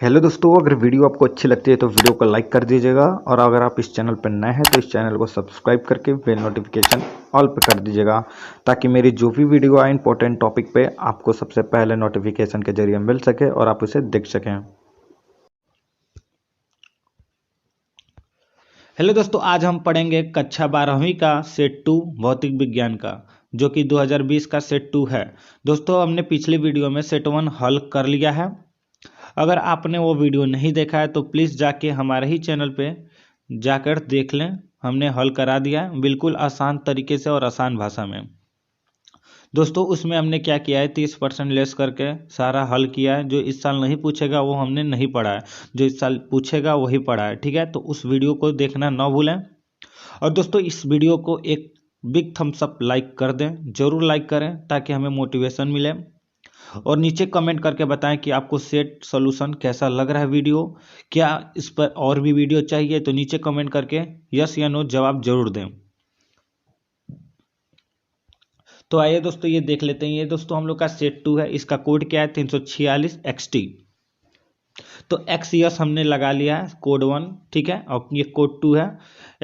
Hello दोस्तों, अगर video आपको अच्छी लगती है तो वीडियो को लाइक कर दीजिएगा और अगर आप इस चैनल पर नए हैं तो इस चैनल को सब्सक्राइब करके बेल नोटिफिकेशन ऑल पर कर दीजिएगा ताकि मेरी जो भी वीडियो आए इंपॉर्टेंट टॉपिक पे आपको सबसे पहले नोटिफिकेशन के जरिए मिल सके और आप उसे देख सकें। हेलो दोस्तों, आज हम पढ़ेंगे कक्षा 12वीं का सेट 2 भौतिक विज्ञान का, जो कि 2020 का सेट 2 है। दोस्तों, हमने पिछली वीडियो में सेट 1 हल कर लिया है। अगर आपने वो वीडियो नहीं देखा है तो प्लीज़ जाके हमारे ही चैनल पे जाकर देख लें। हमने हल करा दिया है बिल्कुल आसान तरीके से और आसान भाषा में। दोस्तों, उसमें हमने क्या किया है, 30% लेस करके सारा हल किया है। जो इस साल नहीं पूछेगा वो हमने नहीं पढ़ा है, जो इस साल पूछेगा वही पढ़ा है। ठीक है, तो उस वीडियो को देखना ना भूलें। और दोस्तों, इस वीडियो को एक बिग थम्स अप लाइक कर दें, जरूर लाइक करें ताकि हमें मोटिवेशन मिले। और नीचे कमेंट करके बताएं कि आपको सेट सॉल्यूशन कैसा लग रहा है वीडियो। क्या इस पर और भी वीडियो चाहिए, तो नीचे कमेंट करके यस या नो जवाब जरूर दें। तो आइए दोस्तों, ये देख लेते हैं। ये दोस्तों हम लोग का सेट 2 है। इसका कोड क्या है, 346 XT। तो एक्स यस हमने लगा लिया है, कोड 1। ठीक है, और ये कोड 2 है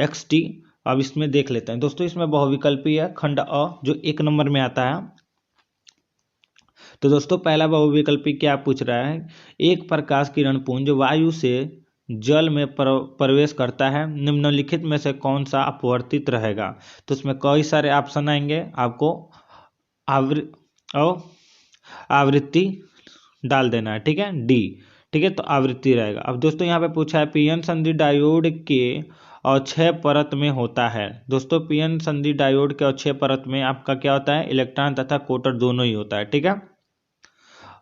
XT। अब इसमें देख लेते हैं दोस्तों। इसमें बहुविकल्पी है, खंड अ, जो 1 नंबर में आता है। तो दोस्तों, पहला बहुविकल्पी क्या पूछ रहा है, एक प्रकाश किरण पुंज वायु से जल में प्रवेश करता है, निम्नलिखित में से कौन सा अपवर्तित रहेगा। तो इसमें कई सारे ऑप्शन आएंगे, आपको आवृत्ति डाल देना है। ठीक है, डी। ठीक है, तो आवृत्ति रहेगा। अब दोस्तों, यहाँ पे पूछा है पीएन संधि डायोड के अक्षय परत में होता है। दोस्तों, पीएन संधि डायोड के अक्षय परत में आपका क्या होता है, इलेक्ट्रॉन तथा कोटर दोनों ही होता है। ठीक है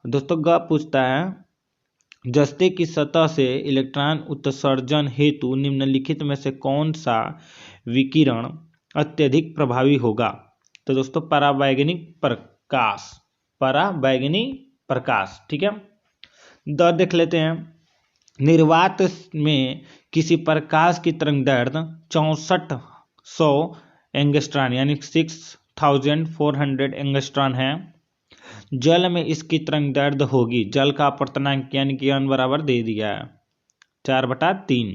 दोस्तों, ग पूछता है जस्ते की सतह से इलेक्ट्रॉन उत्सर्जन हेतु निम्नलिखित में से कौन सा विकिरण अत्यधिक प्रभावी होगा। तो दोस्तों, परावैंगनिक प्रकाश, परावैंगनिक प्रकाश। ठीक है, द देख लेते हैं। निर्वात में किसी प्रकाश की तरंगदैर्घ्य 6400 एंगस्ट्रॉन यानी 6400 एंगस्ट्रॉन है। जल में इसकी तरंगदैर्घ्य होगी, जल का अपवर्तनांक यानी कि n बराबर दे दिया है 4/3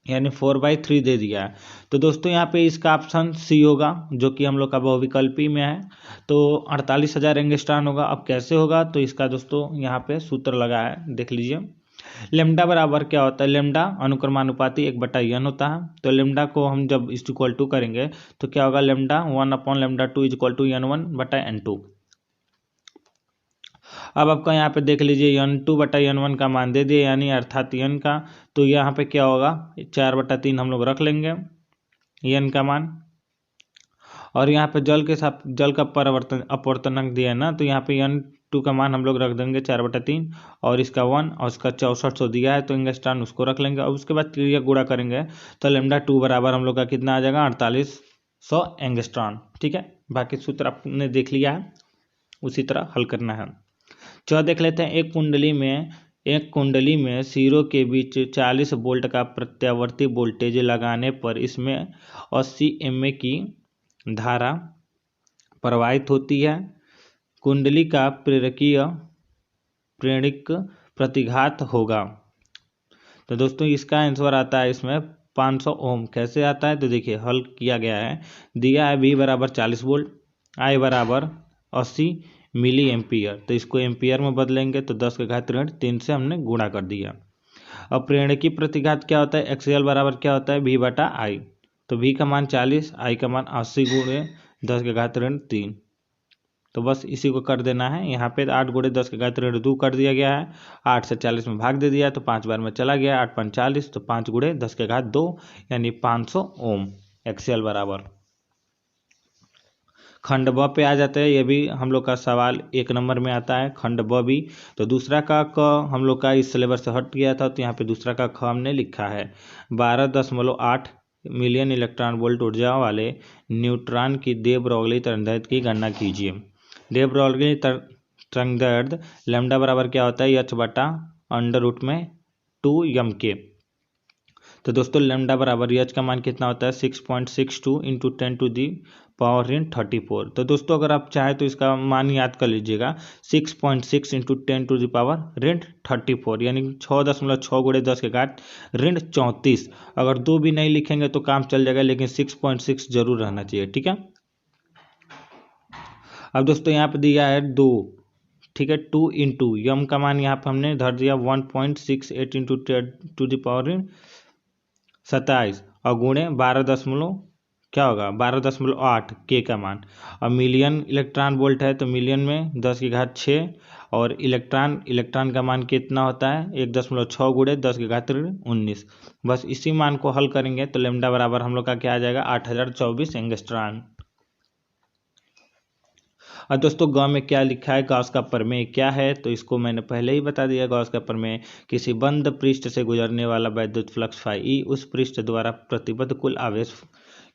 यानी 4/3 दे दिया है। तो दोस्तों, यहाँ पे इसका ऑप्शन सी होगा, जो कि हम लोग का बहुविकल्पी में है। तो 48,000 एंगस्ट्रॉन होगा। अब कैसे होगा, तो इसका दोस्तों यहाँ पे सूत्र लगा है, देख लीजिए। लेमडा बराबर क्या होता है, लेमडा अनुक्रमानुपाती 1/n होता है। तो लेमडा को हम जब इक्वल टू करेंगे तो क्या होगा, लेमडा 1/λ2 इक्वल टू n1/n2। अब आपका यहाँ पे देख लीजिए n2/n1 का मान दे दिए, यानी अर्थात n का। तो यहाँ पे क्या होगा, 4/3 हम लोग रख लेंगे n का मान। और यहाँ पे जल के साथ जल का परिवर्तन अपवर्तनांक दिया है ना, तो यहाँ पे n2 का मान हम लोग रख देंगे 4/3 और इसका 1 और इसका 6400 दिया है तो एंगस्ट्रॉन उसको रख लेंगे। और उसके बाद क्रिया गुणा करेंगे तो λ2 बराबर हम लोग का कितना आ जाएगा, 4800 एंगस्ट्रॉन। ठीक है, बाकी सूत्र आपने देख लिया है, उसी तरह हल करना है। चलो देख लेते हैं। एक कुंडली में सिरों के बीच 40 वोल्ट का प्रत्यावर्ती वोल्टेज लगाने पर इसमें 80 mA की धारा प्रवाहित होती है। कुंडली का प्रेरक प्रतिघात होगा। तो दोस्तों, इसका आंसर आता है इसमें 500 ओम। कैसे आता है, तो देखिए हल किया गया है। दिया है V बराबर 40 वोल्ट, I बराबर 80 मिली एम्पियर। तो इसको एम्पियर में बदलेंगे तो 10⁻³ से हमने गुणा कर दिया। अब प्रेरकी प्रतिघात क्या होता है, XL बराबर क्या होता है, V/I। तो V का मान 40, I का मान 80 गुणे 10⁻³। तो बस इसी को कर देना है। यहाँ पे 8 गुणे 10⁻² कर दिया गया है। 8 से 40 में भाग दे दिया तो 5 बार में चला गया, 8×5 = 40। तो 5 गुणे 10⁻² यानी 500 ओम XL बराबर। खंड ब पे आ जाते हैं। ये भी हम लोग का सवाल 1 नंबर में आता है, खंड ब भी। तो दूसरा का क हम लोग का इस सिलेबस से हट गया था, तो यहाँ पे दूसरा का ख हमने लिखा है। 12.8 मिलियन इलेक्ट्रॉन वोल्ट ऊर्जा वाले न्यूट्रॉन की दे ब्रोगली तरंगदैर्घ्य की गणना कीजिए। दे ब्रोगली तरंगदैर्घ्य लैम्डा बराबर क्या होता है, h/√2m के। तो दोस्तों लैम्डा बराबर एच का मान कितना होता है 6.62 इंटू 10⁻34। तो दोस्तों अगर आप चाहें तो इसका मान याद कर लीजिएगा 6.6 इंटू 10⁻34 यानी 6.6 गुणे 10⁻34। अगर 2 भी नहीं लिखेंगे तो काम चल जाएगा, लेकिन 6.6 जरूर रहना चाहिए, ठीक है। अब दोस्तों यहाँ पे दिया है 2, ठीक है, 2 इंटू यम का मान यहाँ पे हमने धर दिया 1.68 इंटू 10⁻27 और गुणे 12 क्या होगा 12.8 के का मान। अब मिलियन इलेक्ट्रॉन वोल्ट है तो मिलियन में 10⁻6 और इलेक्ट्रॉन का मान कितना होता है 1.6 गुणे 10⁻19। बस इसी मान को हल करेंगे तो लैम्डा बराबर हम लोग का क्या आ जाएगा 8024 एंगस्ट्रॉन। और दोस्तों ग में क्या लिखा है, गॉस का प्रमेय क्या है, तो इसको मैंने पहले ही बता दिया। गॉस का प्रमेय किसी बंद पृष्ठ से गुजरने वाला वैद्युत फ्लक्स फाई ई उस पृष्ठ द्वारा प्रतिबद्ध कुल आवेश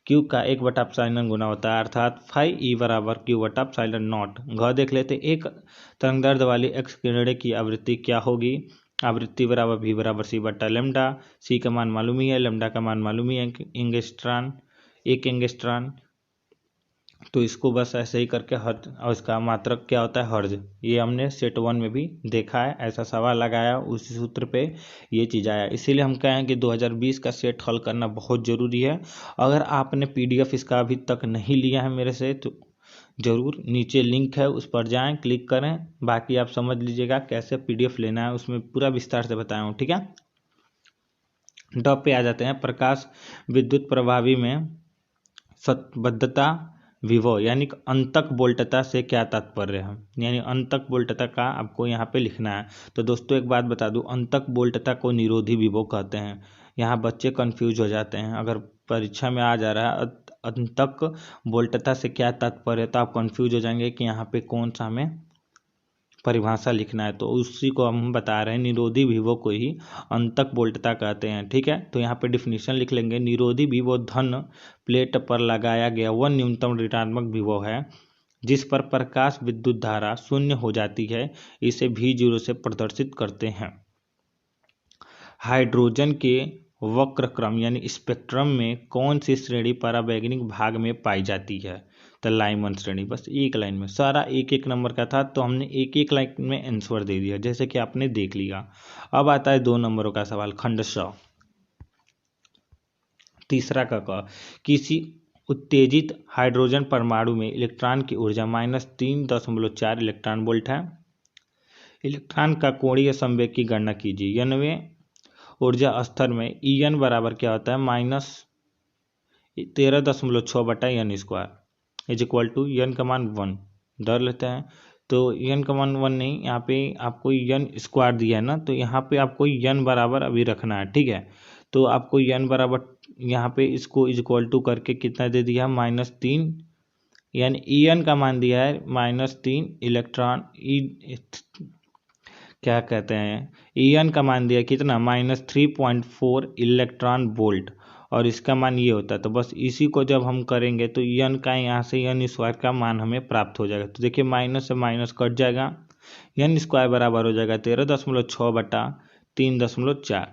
क्यू का 1/एप्सिलॉन गुना होता है, अर्थात फाई ई बराबर Q/एप्सिलॉन नॉट। घ देख लेते, एक तरंगदैर्ध्य वाली एक्स किरणें की आवृत्ति क्या होगी। आवृत्ति बराबर V बराबर C बटा लैम्डा। C का मान मालूम ही है, लैम्डा का मान मालूम ही है, एंगस्ट्रॉन, 1 एंगस्ट्रॉन। तो इसको बस ऐसे ही करके हर्ज, और इसका मात्रक क्या होता है हर्ज, ये हमने सेट 1 में भी देखा है, ऐसा सवाल लगाया उसी सूत्र पे ये चीज़ आया। इसीलिए हम कहें कि 2020 का सेट हल करना बहुत ज़रूरी है। अगर आपने PDF इसका अभी तक नहीं लिया है मेरे से तो ज़रूर नीचे लिंक है उस पर जाएं, क्लिक करें। बाकी आप समझ लीजिएगा कैसे PDF लेना है, उसमें पूरा विस्तार से बताया हूँ, ठीक है। ड पे आ जाते हैं। प्रकाश विद्युत प्रभावी में सतबद्धता विभव यानी अंतक वोल्टता से क्या तात्पर्य है, यानी अंतक वोल्टता का आपको यहाँ पे लिखना है। तो दोस्तों एक बात बता दूं, अंतक वोल्टता को निरोधी विभव कहते हैं। यहाँ बच्चे कंफ्यूज हो जाते हैं, अगर परीक्षा में आ जा रहा है अंतक वोल्टता से क्या तात्पर्य, तो आप कंफ्यूज हो जाएंगे कि यहाँ पे कौन सा हमें परिभाषा लिखना है। तो उसी को हम बता रहे हैं, निरोधी विभव को ही अंतक वोल्टता कहते हैं, ठीक है। तो यहाँ पे डिफिनीशन लिख लेंगे, निरोधी विभव धन प्लेट पर लगाया गया वह न्यूनतम ऋणात्मक विभव है जिस पर प्रकाश विद्युत धारा शून्य हो जाती है, इसे V0 से प्रदर्शित करते हैं। हाइड्रोजन के वक्र क्रम यानी स्पेक्ट्रम में कौन सी श्रेणी परावैज्ञानिक भाग में पाई जाती है, तो लाइमन श्रेणी। बस एक लाइन में सारा एक एक नंबर का था, तो हमने एक एक लाइन में आंसर दे दिया, जैसे कि आपने देख लिया। अब आता है 2 नंबरों का सवाल, खंड स। तीसरा का किसी उत्तेजित हाइड्रोजन परमाणु में इलेक्ट्रॉन की ऊर्जा -3.4 इलेक्ट्रॉन वोल्ट है। इलेक्ट्रॉन का कोणीय संवेग की गणना कीजिए। यनवें ऊर्जा स्तर में En बराबर क्या होता है -13.6 बटा n² is equal to n का मान 1 धर लेते हैं। तो n का मान 1 नहीं, यहाँ पे आपको n² दिया है ना, तो यहाँ पे आपको n बराबर अभी रखना है, ठीक है। तो आपको n बराबर यहाँ पे इसको इज इक्वल टू करके कितना दे दिया -3, यानी En का मान दिया है -3 इलेक्ट्रॉन क्या कहते हैं En का मान दिया कितना -3.4 इलेक्ट्रॉन वोल्ट, और इसका मान ये होता है। तो बस इसी को जब हम करेंगे तो n का यहाँ से n² का मान हमें प्राप्त हो जाएगा। तो देखिए माइनस से माइनस कट जाएगा, n² बराबर हो जाएगा 13.6 बटा 3.4।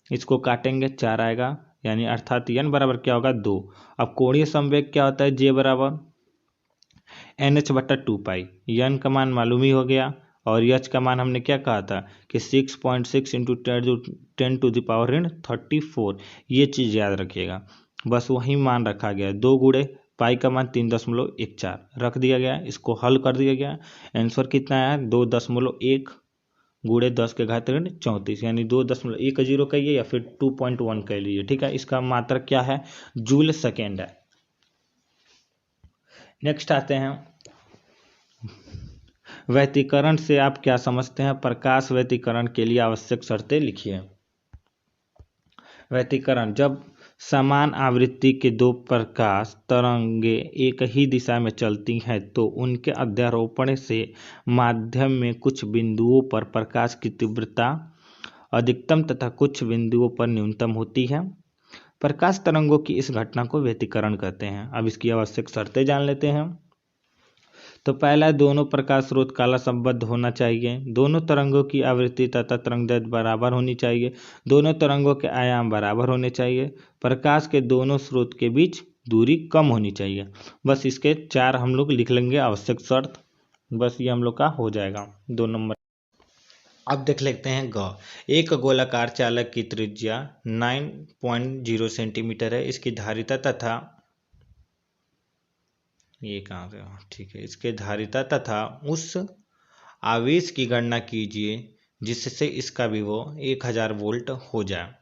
इसको काटेंगे 4 आएगा, यानी अर्थात n बराबर क्या होगा 2। अब कोणीय संवेग क्या होता है J बराबर NH बटा 2 n का मान मालूम ही हो गया, और h का मान हमने क्या कहा था कि 6.6 इंटू 10⁻34। ये चीज़ याद रखिएगा, बस वही मान रखा गया। 2 गुणे पाई का मान 3.14 रख दिया गया, इसको हल कर दिया गया। आंसर कितना है 2.1 गुणे 10⁻34 यानी 2.10 कहिए या फिर 2.1 कह लीजिए, ठीक है। इसका मात्रक क्या है जूल सेकेंड है। नेक्स्ट आते हैं व्यतिकरण से आप क्या समझते हैं। प्रकाश व्यतिकरण के लिए आवश्यक शर्तें लिखिए। व्यतिकरण, जब समान आवृत्ति के 2 प्रकाश तरंगे एक ही दिशा में चलती हैं तो उनके अध्यारोपण से माध्यम में कुछ बिंदुओं पर प्रकाश की तीव्रता अधिकतम तथा कुछ बिंदुओं पर न्यूनतम होती है। प्रकाश तरंगों की इस घटना को व्यतिकरण कहते हैं। अब इसकी आवश्यक शर्तें जान लेते हैं। तो पहला है दोनों प्रकाश स्रोत काला संबद्ध होना चाहिए, दोनों तरंगों की आवृत्ति तथा तरंगदैर्घ्य बराबर होनी चाहिए, दोनों तरंगों के आयाम बराबर होने चाहिए, प्रकाश के दोनों स्रोत के बीच दूरी कम होनी चाहिए। बस इसके 4 हम लोग लिख लेंगे आवश्यक शर्त, बस ये हम लोग का हो जाएगा 2 नंबर। अब देख लेते हैं ग। एक गोलाकार चालक की त्रिज्या 9.0 सेंटीमीटर है, इसकी धारिता तथा ये कहाँ से, ठीक है, इसके धारिता तथा उस आवेश की गणना कीजिए जिससे इसका विभव 1000 वोल्ट हो जाए।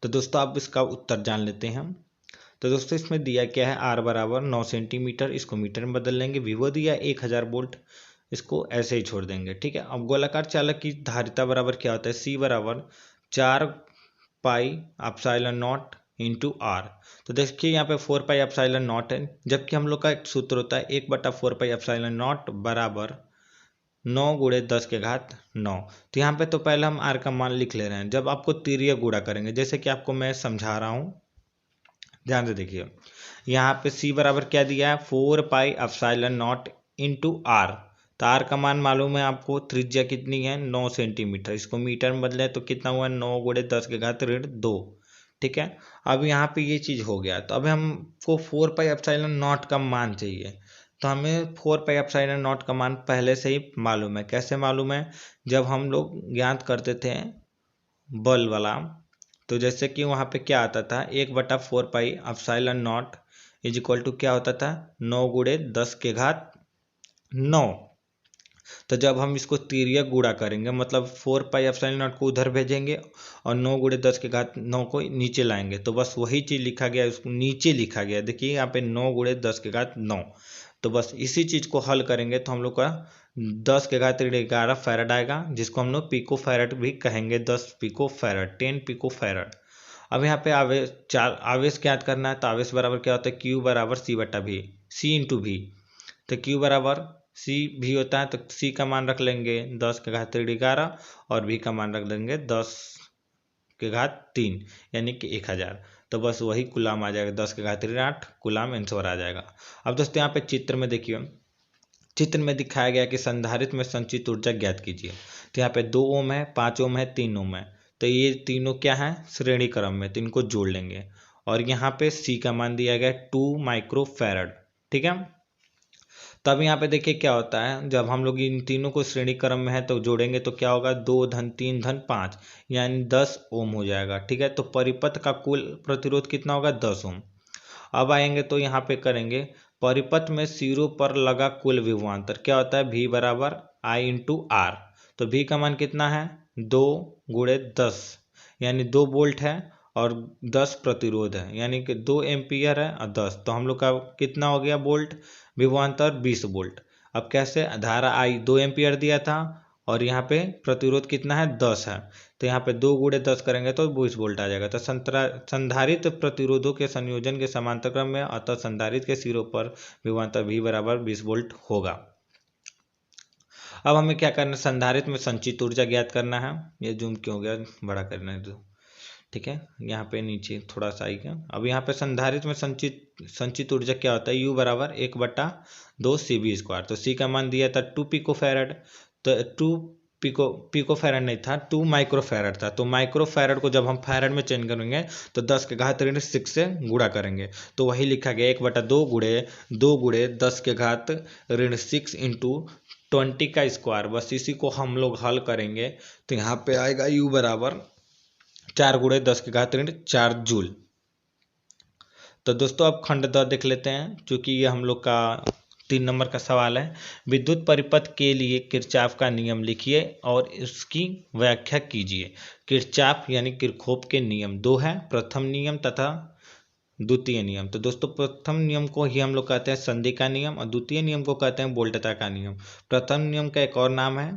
तो दोस्तों आप इसका उत्तर जान लेते हैं हम। तो दोस्तों इसमें दिया क्या है, आर बराबर 9 सेंटीमीटर, इसको मीटर में बदल लेंगे, विभव दिया 1000 वोल्ट, इसको ऐसे ही छोड़ देंगे। ठीक है, अब गोलाकार चालक की धारिता बराबर क्या होता है, सी बराबर 4 pi epsilon not into R. तो देखिए यहाँ पे 4 पाई एप्सिलॉन नॉट है, जबकि हम लोग का एक सूत्र होता है 1/4 पाई एप्सिलॉन नॉट बराबर 9 गुणे 10 के घात 9। तो यहाँ पे तो पहले हम आर का मान लिख ले रहे हैं, जब आपको तिर्यक गुणा करेंगे, जैसे कि आपको मैं समझा रहा हूँ, ध्यान से देखिए। यहाँ पे सी बराबर क्या दिया है, 4 pi epsilon not into R. तो आर का मान मालूम है आपको, त्रिज्या कितनी है 9 सेंटीमीटर, इसको मीटर में बदले तो कितना हुआ 9 गुणे 10 के घात ऋण 2। ठीक है, अब यहाँ पे ये चीज़ हो गया, तो अब हमको 4 पाई एप्सिलॉन नॉट का मान चाहिए। तो हमें 4 पाई एप्सिलॉन नॉट का मान पहले से ही मालूम है। कैसे मालूम है, जब हम लोग ज्ञात करते थे बल वाला, तो जैसे कि वहाँ पे क्या आता था, 1/4 pi epsilon not is equal to क्या होता था, 9 गुणे 10 के घात 9। तो जब हम इसको तिर्यक गुणा करेंगे, मतलब 4 पाई एप्सिलॉन नॉट को उधर भेजेंगे और 9 गुणे 10 के घात 9 को नीचे लाएंगे, तो बस वही चीज़ लिखा गया, उसको नीचे लिखा गया। देखिए यहाँ पे 9 गुणे 10 के घात 9। तो बस इसी चीज़ को हल करेंगे तो हम लोग का 10 के घात 11 फैराड आएगा, जिसको हम लोग पिको फैराड भी कहेंगे, 10 पिको फैराड, 10 पिको फैराड। अब यहाँ पे आवेश ज्ञात करना है, तो आवेश बराबर क्या होता है, क्यू बराबर सी बटा वी, सी इंटू वी। तो क्यू बराबर सी भी होता है, तो सी का मान रख लेंगे 10 के घात 11 और भी का मान रख देंगे 10 के घात 3, यानी कि 1000। तो बस वही कुलाम आ जाएगा, 10 के घात 8 कुलाम आंसर आ जाएगा। अब दोस्तों यहाँ पे चित्र में देखिए, चित्र में दिखाया गया कि संधारित्र में संचित ऊर्जा ज्ञात कीजिए। तो यहाँ पे 2 ओम है, 5 ओम है, 3 ओम है। तो ये तीनों क्या है, श्रेणी क्रम में, तो इनको जोड़ लेंगे। और यहाँ पे सी का मान दिया गया 2 माइक्रो फैराड। ठीक है, तब यहाँ पे देखिए क्या होता है, जब हम लोग इन तीनों को श्रेणी क्रम में है तो जोड़ेंगे तो क्या होगा, 2 धन 3 धन 5 यानी 10 ओम हो जाएगा। ठीक है, तो परिपथ का कुल प्रतिरोध कितना होगा, 10 ओम। अब आएंगे तो यहाँ पे करेंगे, परिपथ में सिरों पर लगा कुल विभवांतर क्या होता है, V बराबर I इंटू आर। तो V का मान कितना है, 2 गुणे 10 यानी 2 वोल्ट है, और 10 प्रतिरोध है, यानी कि 2 एम्पियर है और 10, तो हम लोग का कितना हो गया वोल्ट, विभवांतर 20 वोल्ट। अब कैसे, धारा I 2 एम्पियर दिया था और यहाँ पे प्रतिरोध कितना है, 10 है, तो यहाँ पे 2 गुणे 10 करेंगे तो 20 वोल्ट आ जाएगा। तो संधारित्र प्रतिरोधों के संयोजन के समांतर क्रम में, अतः संधारित्र के सिरों पर विभवांतर V बराबर 20 वोल्ट होगा। अब हमें क्या करना है, संधारित्र में संचित ऊर्जा ज्ञात करना है। ये जूम क्यों हो गया, बड़ा करना है तो ठीक है, यहाँ पे नीचे थोड़ा सा आएगा। अब यहाँ पे संधारित्र में संचित ऊर्जा क्या होता है, U बराबर 1/2 CV स्क्वायर। तो C का मान दिया था 2 पिको फैराड, तो 2 पिको फैराड नहीं था, 2 माइक्रो फैराड था। तो माइक्रो फैराड को जब हम फैराड में चेंज करेंगे तो 10 के घात 6 से गुणा करेंगे, तो वही लिखा गया 1/2 गुणे 10 के घात 6 इंटू 20 का स्क्वायर। बस इसी को हम लोग हल करेंगे तो यहाँ पे आएगा U बराबर 4 गुणे 10 के घात 4 जूल। तो दोस्तों अब खंड द देख लेते हैं, क्योंकि ये हम लोग का 3 नंबर का सवाल है। विद्युत परिपथ के लिए किरचॉफ का नियम लिखिए और इसकी व्याख्या कीजिए। किरचॉफ यानी किरचॉफ के नियम 2 है, प्रथम नियम तथा द्वितीय नियम। तो दोस्तों प्रथम नियम को ही हम लोग कहते हैं संधि का नियम, और द्वितीय नियम को कहते हैं वोल्टता का नियम। प्रथम नियम का एक और नाम है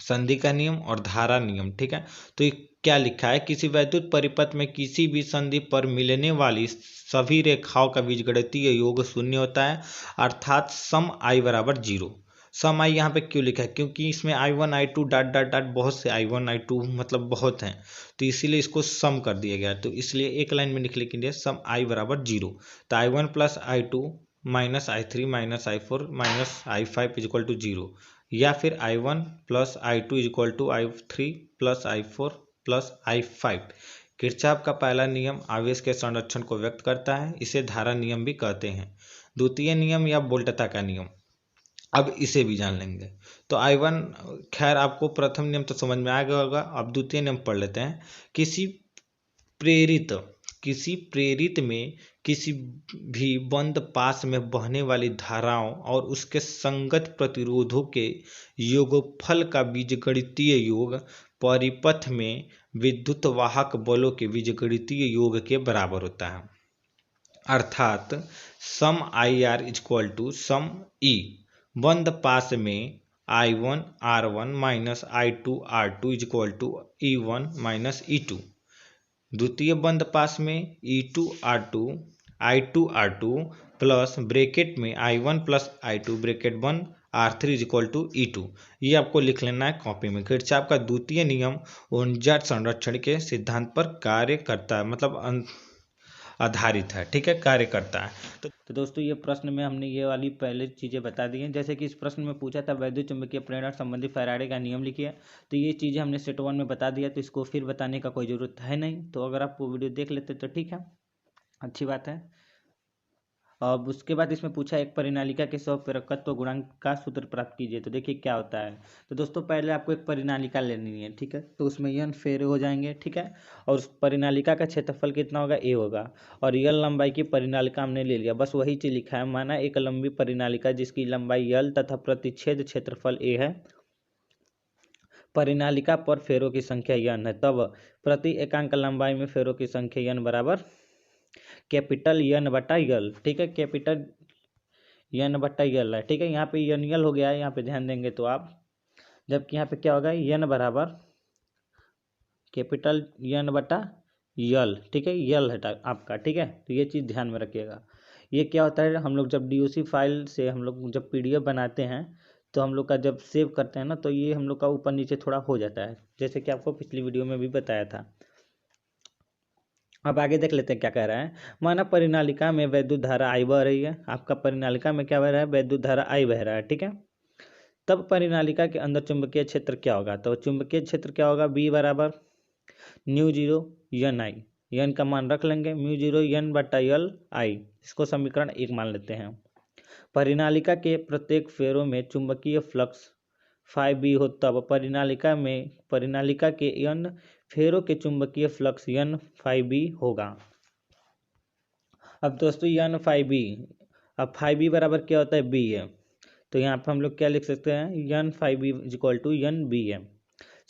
संधि का नियम और धारा नियम। ठीक है, तो ये क्या लिखा है, किसी वैद्युत परिपथ में किसी भी संधि पर मिलने वाली सभी रेखाओं का बीजगणितीय योग शून्य होता है, अर्थात सम I बराबर 0। सम I यहाँ पे क्यों लिखा है, क्योंकि इसमें I1 I2 dot dot dot बहुत से I1 I2 मतलब बहुत हैं, तो इसीलिए इसको सम कर दिया गया। तो इसलिए एक लाइन में लिख लेंगे सम I बराबर 0। तो I1 plus I2 minus I3 minus I4 minus I5 is equal to 0, या फिर I1 plus I2 is equal to I3 plus I4 plus I5। Kirchhoff का पहला नियम आवेश के संरक्षण को व्यक्त करता है, इसे धारा नियम भी कहते हैं। द्वितीय नियम या वोल्टता का नियम, अब इसे भी जान लेंगे। तो I1, खैर आपको प्रथम नियम तो समझ में आ गया होगा। अब द्वितीय नियम पढ़ लेते हैं। किसी प्रेरित में किसी भी बंद पास में बहने वाली धाराओं और उसके संगत प्रतिरोधों के योगफल का बीजगणितीय योग परिपथ में विद्युत वाहक बलों के बीजगणितीय योग के बराबर होता है। अर्थात sum IR equal to sum E। बंद पास में I1 R1 minus I2 R2 equal to E1 minus E2। द्वितीय बंद पास में E2 R2 I2 R2 plus bracket में I1 प्लस I2 ब्रैकेट बंद R3 इक्वल टू E2। ये आपको लिख लेना है कॉपी में। किरचॉफ का द्वितीय नियम ऊर्जा संरक्षण के सिद्धांत पर कार्य करता है, मतलब आधारित है, ठीक है, कार्य करता है। तो दोस्तों ये प्रश्न में हमने ये वाली पहले चीज़ें बता दी हैं। जैसे कि इस प्रश्न में पूछा था वैद्युत चुंबकीय प्रेरण संबंधी फैराडे का नियम लिखिए, तो ये चीज़ें हमने सेट 1 में बता दिया, तो इसको फिर बताने का कोई ज़रूरत है नहीं। तो अगर आप वो वीडियो देख लेते तो ठीक है, अच्छी बात है। अब उसके बाद इसमें पूछा एक परिनालिका के स्वप्रेरकत्व गुणांक का सूत्र प्राप्त कीजिए। तो देखिए क्या होता है। तो दोस्तों पहले आपको एक परिनालिका लेनी है, ठीक है, तो उसमें n फेरे हो जाएंगे, ठीक है, और उस परिनालिका का क्षेत्रफल कितना होगा, a होगा, और l लंबाई की परिनालिका हमने ले लिया, बस वही चीज़ लिखा है। माना एक लंबी परिनालिका जिसकी लंबाई l तथा प्रतिच्छेद क्षेत्रफल a है, परिनालिका पर फेरों की संख्या n है, तब प्रति एकांक लंबाई में फेरों की संख्या n बराबर कैपिटल n बटा यल, ठीक है, कैपिटल n बटा यल है, ठीक है। यहाँ पे n यल हो गया है, यहाँ पे ध्यान देंगे तो आप, जबकि यहाँ पे क्या होगा, n बराबर कैपिटल n बटा यल, ठीक है, यल है आपका, ठीक है। तो ये चीज़ ध्यान में रखिएगा। ये क्या होता है, हम लोग जब DOC फाइल से हम लोग जब PDF बनाते हैं तो हम लोग का जब सेव करते हैं ना, तो ये हम लोग का ऊपर नीचे थोड़ा हो जाता है, जैसे कि आपको पिछली वीडियो में भी बताया था। अब आगे देख लेते हैं क्या कह रहा है। माना परिनालिका में वैद्युत धारा I बह रही है, आपका परिनालिका में क्या बह रहा है, वैद्युत धारा I बह रहा है, ठीक है। तब परिनालिका के अंदर चुंबकीय क्षेत्र क्या होगा, तो चुंबकीय क्षेत्र क्या होगा, B बराबर mu zero n I, n का मान रख लेंगे, म्यू जीरो n बटा यल I, इसको समीकरण 1 मान लेते हैं। परिनालिका के प्रत्येक फेरों में चुंबकीय फ्लक्स फाई बी हो, तब परिनालिका के n फेरों के चुंबकीय फ्लक्स n फाई बी होगा। अब दोस्तों n फाई बी, अब फाई बी बराबर क्या होता है, b है, तो यहाँ पर हम लोग क्या लिख सकते हैं, n phi B equal to n B है।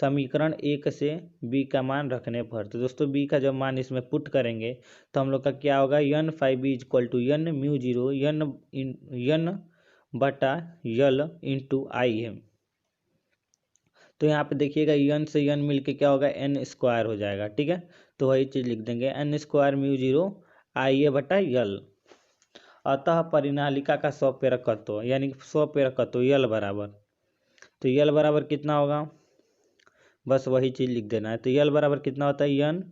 समीकरण 1 से b का मान रखने पर, तो दोस्तों b का जब मान इसमें पुट करेंगे तो हम लोग का क्या होगा, n phi B equal to n mu zero n बटा यल इंटू आई है। तो यहाँ पे देखिएगा n से n मिल के क्या होगा, n स्क्वायर हो जाएगा, ठीक है। तो वही चीज़ लिख देंगे, n स्क्वायर म्यू जीरो आई ए बटा यल। अतः परिनालिका का स्वप्रेरकत्व यानी स्वप्रेरकत्व यल बराबर, तो यल बराबर कितना होगा, बस वही चीज़ लिख देना है। तो यल बराबर कितना होता है, n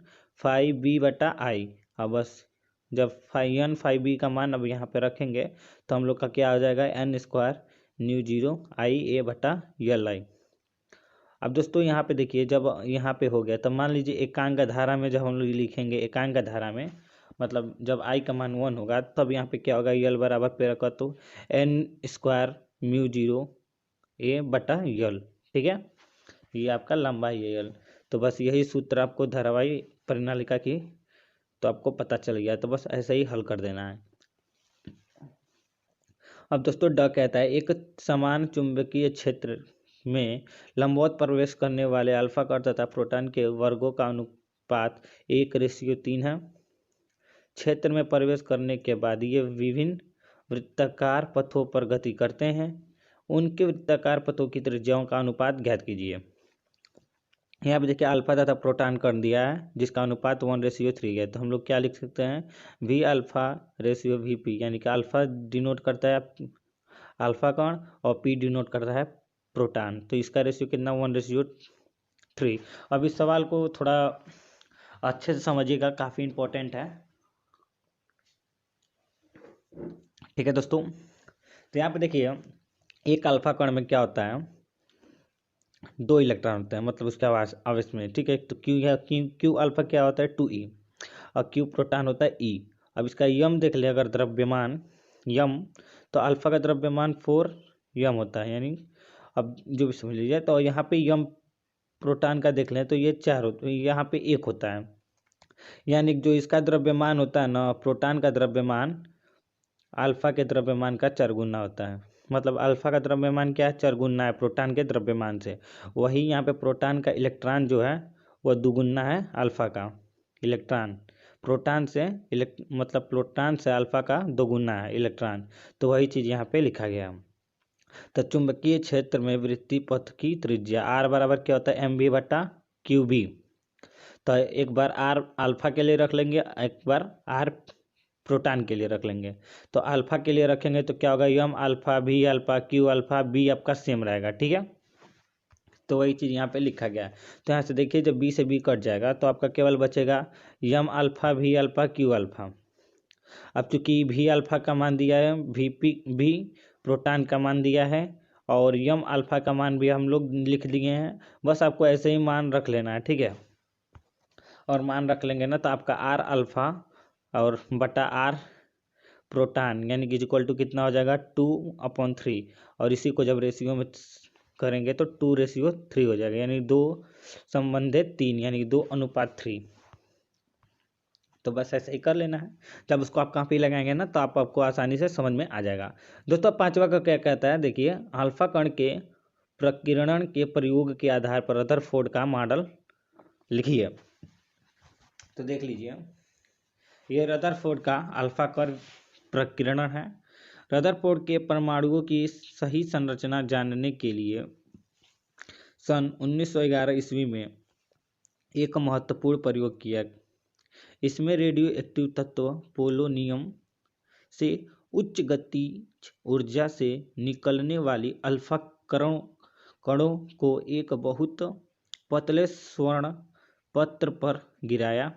फाई बी बटा आई। अब बस जब n फाई बी का मान अब यहाँ पे रखेंगे तो हम लोग का क्या हो जाएगा, n स्क्वायर न्यू जीरो आई ए बटा यल आई। अब दोस्तों यहाँ पे देखिए, जब यहाँ पे हो गया तब मान लीजिए एकांक धारा में जब हम लोग लिखेंगे, एकांक धारा में मतलब जब I का मान 1 होगा तब यहाँ पे क्या होगा, यल बराबर प्रेरकत्व n स्क्वायर म्यू जीरो ए बटा यल, ठीक है, ये आपका लंबाई है यल। तो बस यही सूत्र आपको धारावाही परिनालिका की तो आपको पता चल गया, तो बस ऐसे ही हल कर देना है। अब दोस्तों ड कहता है एक समान चुंबकीय क्षेत्र में लंबवत प्रवेश करने वाले अल्फा कण तथा प्रोटॉन के वर्गों का अनुपात 1:3 है। क्षेत्र में प्रवेश करने के बाद ये विभिन्न वृत्ताकार पथों पर गति करते हैं, उनके वृत्ताकार पथों की त्रिज्याओं का अनुपात ज्ञात कीजिए। यहाँ पे देखिए अल्फा तथा प्रोटॉन कण दिया है जिसका अनुपात 1:3 है, तो हम लोग क्या लिख सकते हैं, V अल्फा रेशियो VP, यानी कि अल्फा डिनोट करता है अल्फा कण और P डिनोट करता है प्रोटॉन, तो इसका रेशियो कितना, 1:3। अब इस सवाल को थोड़ा अच्छे से समझिएगा, काफ़ी इंपॉर्टेंट है। ठीक है दोस्तों, तो यहाँ पे देखिए एक अल्फा कण में क्या होता है, 2 इलेक्ट्रॉन होते हैं, मतलब उसके आवेश में। ठीक है, तो क्यू है, क्यू अल्फा क्या होता है 2e, और क्यू प्रोटॉन होता है e। अब इसका यम देख ले अगर द्रव्यमान यम, तो अल्फा का द्रव्यमान 4 यम होता है, यानी अब जो भी समझ लीजिए। तो यहाँ पे यम प्रोटॉन का देख लें तो ये 4 होता है, यहाँ पे 1 होता है, यानी जो इसका द्रव्यमान होता है ना, प्रोटॉन का द्रव्यमान अल्फा के द्रव्यमान का 4 गुना होता है। मतलब अल्फा का द्रव्यमान क्या है, 4 गुना है प्रोटॉन के द्रव्यमान से। वही यहाँ पे प्रोटॉन का इलेक्ट्रॉन जो है वह दुगुना है अल्फा का इलेक्ट्रॉन। प्रोटॉन से मतलब प्रोटॉन से अल्फा का दोगुना है इलेक्ट्रॉन। तो वही चीज़ यहाँ पे लिखा गया। तो चुंबकीय क्षेत्र में वृत्तीय पथ की त्रिज्या आर बराबर क्या होता है, एम बी बटा क्यू बी। तो एक बार आर अल्फा के लिए रख लेंगे, एक बार आर प्रोटॉन के लिए रख लेंगे। तो अल्फा के लिए रखेंगे तो क्या होगा, यम अल्फा भी अल्फा क्यू अल्फा बी आपका सेम रहेगा। ठीक है, तो वही चीज़ यहाँ पे लिखा गया है। तो यहाँ से देखिए जब बी से बी कट जाएगा तो आपका केवल बचेगा यम अल्फा भी अल्फा क्यू अल्फा। अब चूंकि भी अल्फा का मान दिया है, भी प्रोटॉन का मान दिया है, और यम अल्फा का मान भी हम लोग लिख दिए हैं। बस आपको ऐसे ही मान रख लेना है। ठीक है, और मान रख लेंगे ना तो आपका आर अल्फा और बटा आर प्रोटॉन यानी कि इक्वल टू कितना हो जाएगा 2/3। और इसी को जब रेशियो में करेंगे तो 2:3 हो जाएगा, यानी 2/3 यानी 2:3। तो बस ऐसे ही कर लेना है। जब उसको आप कॉपी लगाएंगे ना तो आपको आसानी से समझ में आ जाएगा। दोस्तों 5वां का क्या कहता है, देखिए अल्फा कण के प्रकीर्णन के प्रयोग के आधार पर रदरफोर्ड का मॉडल लिखिए। तो देख लीजिए ये रदरफोर्ड का अल्फा कण प्रकीर्णन है। रदरफोर्ड के परमाणुओं की सही संरचना जानने के लिए सन 1911 ईस्वी में एक महत्वपूर्ण प्रयोग किया। इसमें रेडियो एक्टिव तत्व पोलोनियम से उच्च गतिज ऊर्जा से निकलने वाली अल्फा कणों को एक बहुत पतले स्वर्ण पत्र पर गिराया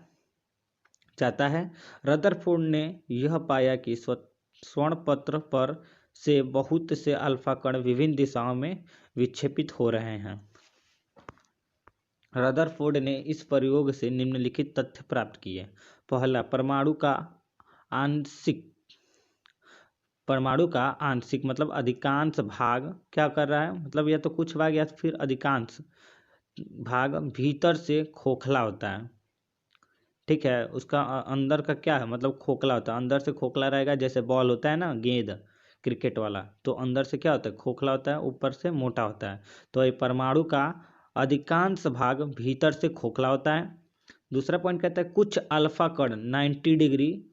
जाता है। रदरफोर्ड ने यह पाया कि स्वर्ण पत्र पर से बहुत से अल्फा कण विभिन्न दिशाओं में विक्षेपित हो रहे हैं। रदरफोर्ड ने इस प्रयोग से निम्नलिखित तथ्य प्राप्त किए। पहला, परमाणु का आंशिक मतलब अधिकांश भाग क्या कर रहा है, मतलब या तो कुछ भाग या फिर अधिकांश भाग भीतर से खोखला होता है। ठीक है, उसका अंदर का क्या है, मतलब खोखला होता है, अंदर से खोखला रहेगा। जैसे बॉल होता है ना, गेंद क्रिकेट वाला, तो अंदर से क्या होता है, खोखला होता है, ऊपर से मोटा होता है। तो ये परमाणु का अधिकांश भाग भीतर से खोखला होता है। दूसरा पॉइंट कहता है कुछ अल्फा कण 90 डिग्री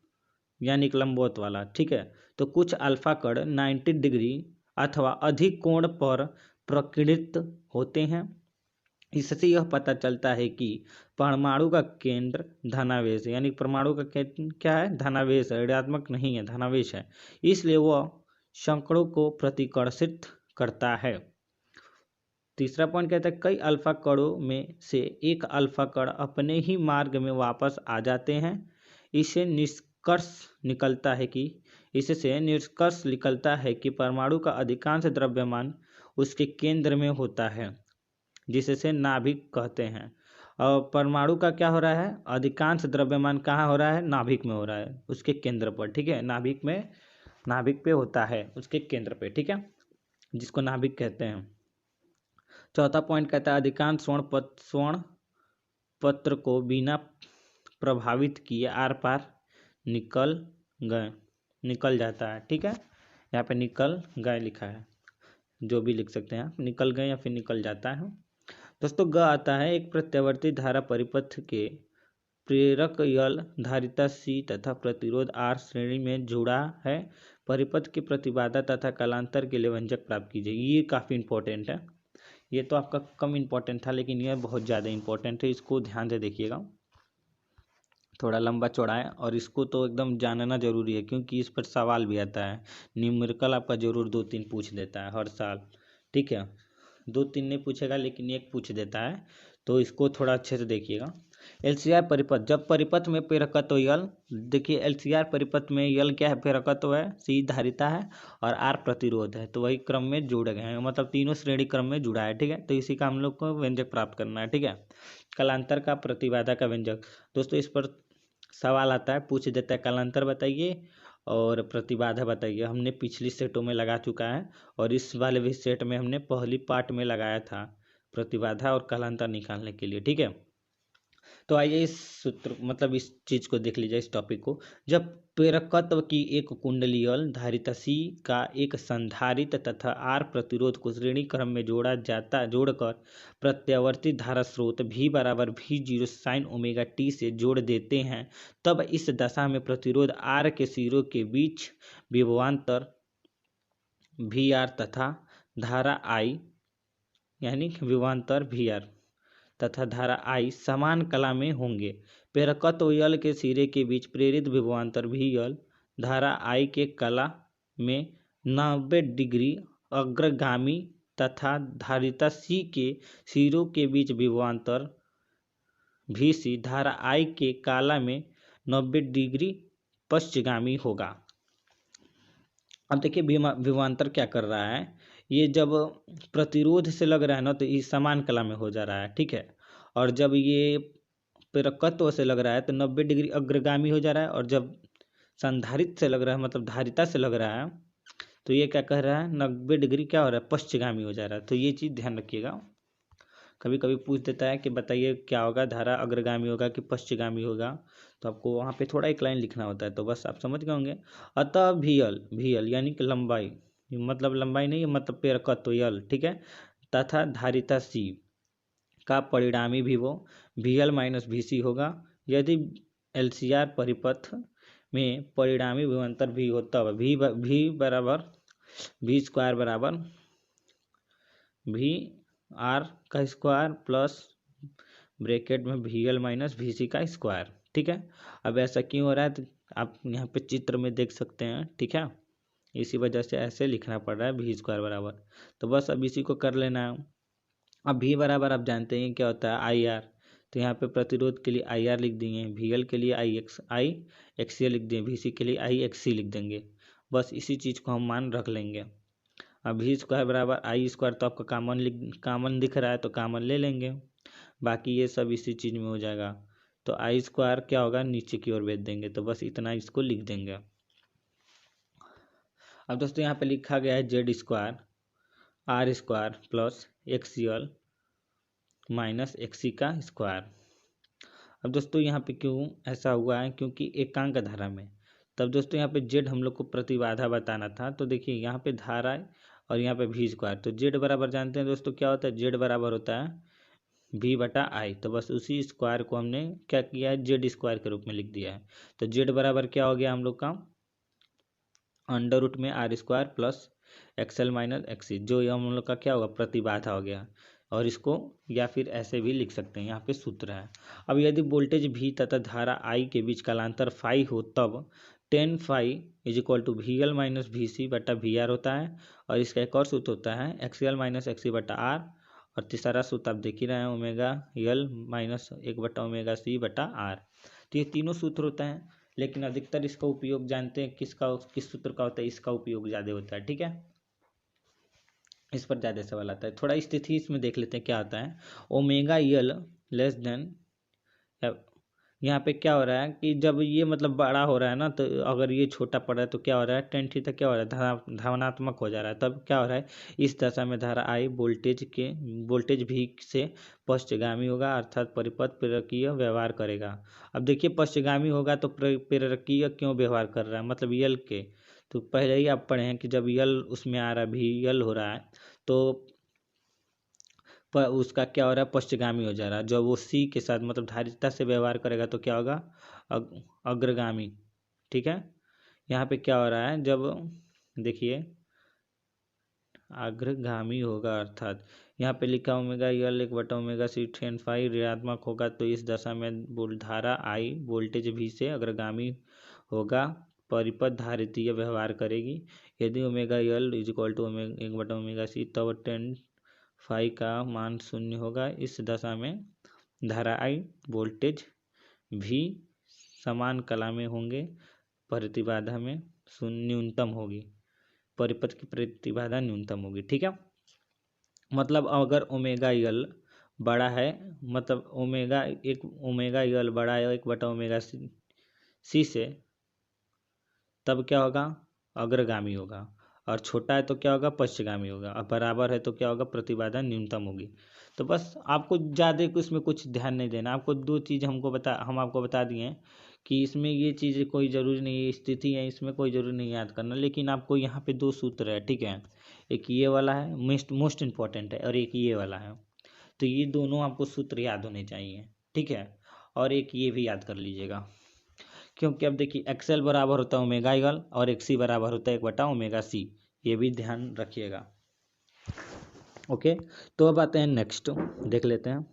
यानी कि लंबवत वाला। ठीक है, तो कुछ अल्फा कण 90 डिग्री अथवा अधिक कोण पर प्रकीर्णित होते हैं। इससे यह पता चलता है कि परमाणु का केंद्र धनावेश है, यानी परमाणु का केंद्र क्या है, धनावेश है, ऋणात्मक नहीं है, धनावेश है। इसलिए वह संकड़ों को प्रतिकर्षित करता है। तीसरा पॉइंट कहता है कई अल्फा कणों में से एक अल्फा कण अपने ही मार्ग में वापस आ जाते हैं। इससे निष्कर्ष निकलता है कि परमाणु का अधिकांश द्रव्यमान उसके केंद्र में होता है, जिसे नाभिक कहते हैं। और परमाणु का क्या हो रहा है, अधिकांश द्रव्यमान कहाँ हो रहा है, नाभिक में हो रहा है, उसके केंद्र पर। ठीक है, नाभिक पे होता है, उसके केंद्र पे। ठीक है, जिसको नाभिक कहते हैं। चौथा पॉइंट कहता है अधिकांश स्वर्ण पत्र को बिना प्रभावित किए आर पार निकल जाता है। ठीक है, यहाँ पे निकल गए लिखा है, जो भी लिख सकते हैं आप, निकल गए या फिर निकल जाता है। दोस्तों ग आता है एक प्रत्यावर्ती धारा परिपथ के प्रेरक यल धारिता सी तथा प्रतिरोध आर श्रेणी में जुड़ा है। परिपथ की प्रतिबाधा तथा कालांतर के लिए व्यंजक प्राप्त कीजिए। ये काफ़ी इंपॉर्टेंट है, ये तो आपका कम इंपॉर्टेंट था लेकिन यह बहुत ज़्यादा इंपॉर्टेंट है, इसको ध्यान से देखिएगा। थोड़ा लंबा चौड़ा है और इसको तो एकदम जानना जरूरी है, क्योंकि इस पर सवाल भी आता है। न्यूमेरिकल आपका जरूर 2-3 पूछ देता है हर साल। ठीक है, 2-3 नहीं पूछेगा लेकिन एक पूछ देता है, तो इसको थोड़ा अच्छे से देखिएगा। एलसीआर परिपथ, जब परिपथ में प्रेरकत्व यल, देखिए एलसीआर परिपथ में यल क्या है, प्रेरकत्व है, सी धारिता है और आर प्रतिरोध है, तो वही क्रम में जुड़ गए हैं, मतलब तीनों श्रेणी क्रम में जुड़ा है। ठीक है, तो इसी का हम लोग को व्यंजक प्राप्त करना है। ठीक है, कालांतर का प्रतिबाधा का व्यंजक, दोस्तों इस पर सवाल आता है, पूछ देता है कालांतर बताइए और प्रतिबाधा बताइए। हमने पिछली सेटों में लगा चुका है और इस वाले भी सेट में हमने पहली पार्ट में लगाया था प्रतिबाधा और कालांतर निकालने के लिए। ठीक है, तो आइए इस सूत्र मतलब इस चीज को देख लीजिए, इस टॉपिक को। जब प्रेरकत्व की एक कुंडलीय धारिता सी का एक संधारित तथा आर प्रतिरोध को श्रेणी क्रम में जोड़कर प्रत्यावर्ती धारा स्रोत V बराबर V0 साइन ओमेगा टी से जोड़ देते हैं, तब इस दशा में प्रतिरोध R के सिरों के बीच विभवांतर VR तथा धारा I यानी विभवांतर VR तथा धारा I समान कला में होंगे। प्रेरकत्व यल के सिरे के बीच प्रेरित विभवांतर VL धारा I के कला में 90 डिग्री अग्रगामी तथा धारिता C के सिरों के बीच विभवांतर VC धारा I के काला में 90 डिग्री पश्चगामी होगा। अब देखिए विभवांतर क्या कर रहा है, ये जब प्रतिरोध से लग रहा है ना तो ये समान कला में हो जा रहा है। ठीक है, और जब ये प्रेरकत्व से लग रहा है तो 90 डिग्री अग्रगामी हो जा रहा है, और जब संधारित से लग रहा है मतलब धारिता से लग रहा है तो ये क्या कह रहा है, 90 डिग्री क्या हो रहा है, पश्चगामी हो जा रहा है। तो ये चीज़ ध्यान रखिएगा, कभी कभी पूछ देता है कि बताइए क्या होगा, धारा अग्रगामी होगा कि पश्चगामी होगा, तो आपको वहाँ पे थोड़ा एक लाइन लिखना होता है, तो बस आप समझ गए होंगे। अतः VL यानी कि लंबाई, मतलब लंबाई नहीं मतलब प्रेरकत्व यल, ठीक है, तथा धारिता C का परिणामी विभव VL माइनस VC होगा। यदि LCR परिपथ में परिणामी विभवांतर भी हो तब V बराबर V स्क्वायर बराबर VR का स्क्वायर प्लस ब्रैकेट में VL माइनस VC का स्क्वायर। ठीक है, अब ऐसा क्यों हो रहा है तो आप यहाँ पे चित्र में देख सकते हैं। ठीक है, इसी वजह से ऐसे लिखना पड़ रहा है V स्क्वायर बराबर, तो बस अब इसी को कर लेना है। अब V बराबर आप जानते हैं क्या होता है, IR, तो यहाँ पे प्रतिरोध के लिए IR लिख देंगे, VL के लिए IXC लिख देंगे, VC के लिए IXC लिख देंगे, बस इसी चीज़ को हम मान रख लेंगे। अब V स्क्वायर बराबर I स्क्वायर, तो आपका कामन दिख रहा है तो कामन ले लेंगे, बाकी ये सब इसी चीज़ में हो जाएगा। तो I स्क्वायर क्या होगा, नीचे की ओर भेज देंगे, तो बस इतना इसको लिख देंगे। अब दोस्तों यहाँ पे लिखा गया है Z square R square plus XL minus XC का स्क्वायर। अब दोस्तों यहाँ पे क्यों ऐसा हुआ है, क्योंकि एकांक धारा में, तब दोस्तों यहाँ पे Z हम लोग को प्रतिबाधा बताना था, तो देखिए यहाँ पे धारा है और यहाँ पे V स्क्वायर, तो Z बराबर जानते हैं दोस्तों क्या होता है, Z बराबर होता है V बटा I, तो बस उसी स्क्वायर को हमने क्या किया है, Z स्क्वायर के रूप में लिख दिया है। तो Z बराबर क्या हो गया हम लोग का, अंडर रूट में R square plus XL minus XC, जो ये हम लोग का क्या होगा, प्रतिबाधा हो गया। और इसको या फिर ऐसे भी लिख सकते हैं, यहाँ पे सूत्र है। अब यदि वोल्टेज V तथा धारा I के बीच कालांतर फाई हो तब tan phi is equal to VL minus VC बटा VR होता है, और इसका एक और सूत्र होता है XL माइनस XC बटा R, और तीसरा सूत्र आप देख ही रहे हैं ओमेगा L माइनस 1 बटा ओमेगा C बटा R। तो ये तीनों सूत्र होते हैं, लेकिन अधिकतर इसका उपयोग जानते हैं किस सूत्र का होता है, इसका उपयोग ज़्यादा होता है। ठीक है, इस पर ज़्यादा सवाल आता है। थोड़ा स्थिति इसमें देख लेते हैं क्या आता है, ओमेगा L लेस देन, यहाँ पे क्या हो रहा है कि जब ये मतलब बड़ा हो रहा है ना, तो अगर ये छोटा पड़ रहा है तो क्या हो रहा है, tan थीटा क्या हो रहा है, धनात्मक हो जा रहा है, तब क्या हो रहा है, इस दशा में धारा I वोल्टेज V से पश्चगामी होगा, अर्थात परिपथ प्रेरकीय व्यवहार करेगा। अब देखिए पश्चगामी होगा तो प्रेरकीय क्यों व्यवहार कर रहा है, मतलब यल के, तो पहले ही आप पढ़े हैं कि जब यल उसमें आ रहा है, भी यल हो रहा है, तो पर उसका क्या हो रहा है, पश्चगामी हो जा रहा है। जब वो C के साथ मतलब धारिता से व्यवहार करेगा तो क्या होगा, अग्रगामी। ठीक है, यहाँ पे क्या हो रहा है, जब देखिए अग्रगामी होगा, अर्थात यहाँ पे लिखा ओमेगा L 1 बटा ओमेगा C tan फाई ऋणात्मक होगा, तो इस दशा में धारा I वोल्टेज V से अग्रगामी होगा, परिपथ धारितीय व्यवहार करेगी। यदि omega L is equal to 1 बटा ओमेगा C, तब tan फाई का मान 0 होगा। इस दशा में धारा I, वोल्टेज V समान कला में होंगे, प्रतिबाधा में न्यूनतम होगी, परिपथ की प्रतिबाधा न्यूनतम होगी। ठीक है, मतलब अगर ओमेगा यल बड़ा है, मतलब ओमेगा यल बड़ा है 1/ओमेगा सी से, तब क्या होगा, अग्रगामी होगा, और छोटा है तो क्या होगा, पश्चगामी होगा, और बराबर है तो क्या होगा, प्रतिबाधा न्यूनतम होगी। तो बस आपको ज़्यादा इसमें कुछ ध्यान नहीं देना, आपको दो चीज़ हम आपको बता दिए हैं कि इसमें ये चीज़ कोई ज़रूरी नहीं है, स्थिति है इसमें कोई ज़रूरी नहीं याद करना, लेकिन आपको यहाँ पे दो सूत्र है। ठीक है, एक ये वाला है, मोस्ट इम्पॉर्टेंट है, और एक ये वाला है। तो ये दोनों आपको सूत्र याद होने चाहिए। ठीक है, और एक ये भी याद कर लीजिएगा, क्योंकि अब देखिए एक्सएल बराबर होता है ओमेगा यल और एक्सी बराबर होता है 1/ओमेगा सी, ये भी ध्यान रखिएगा। ओके, तो अब आते हैं नेक्स्ट, देख लेते हैं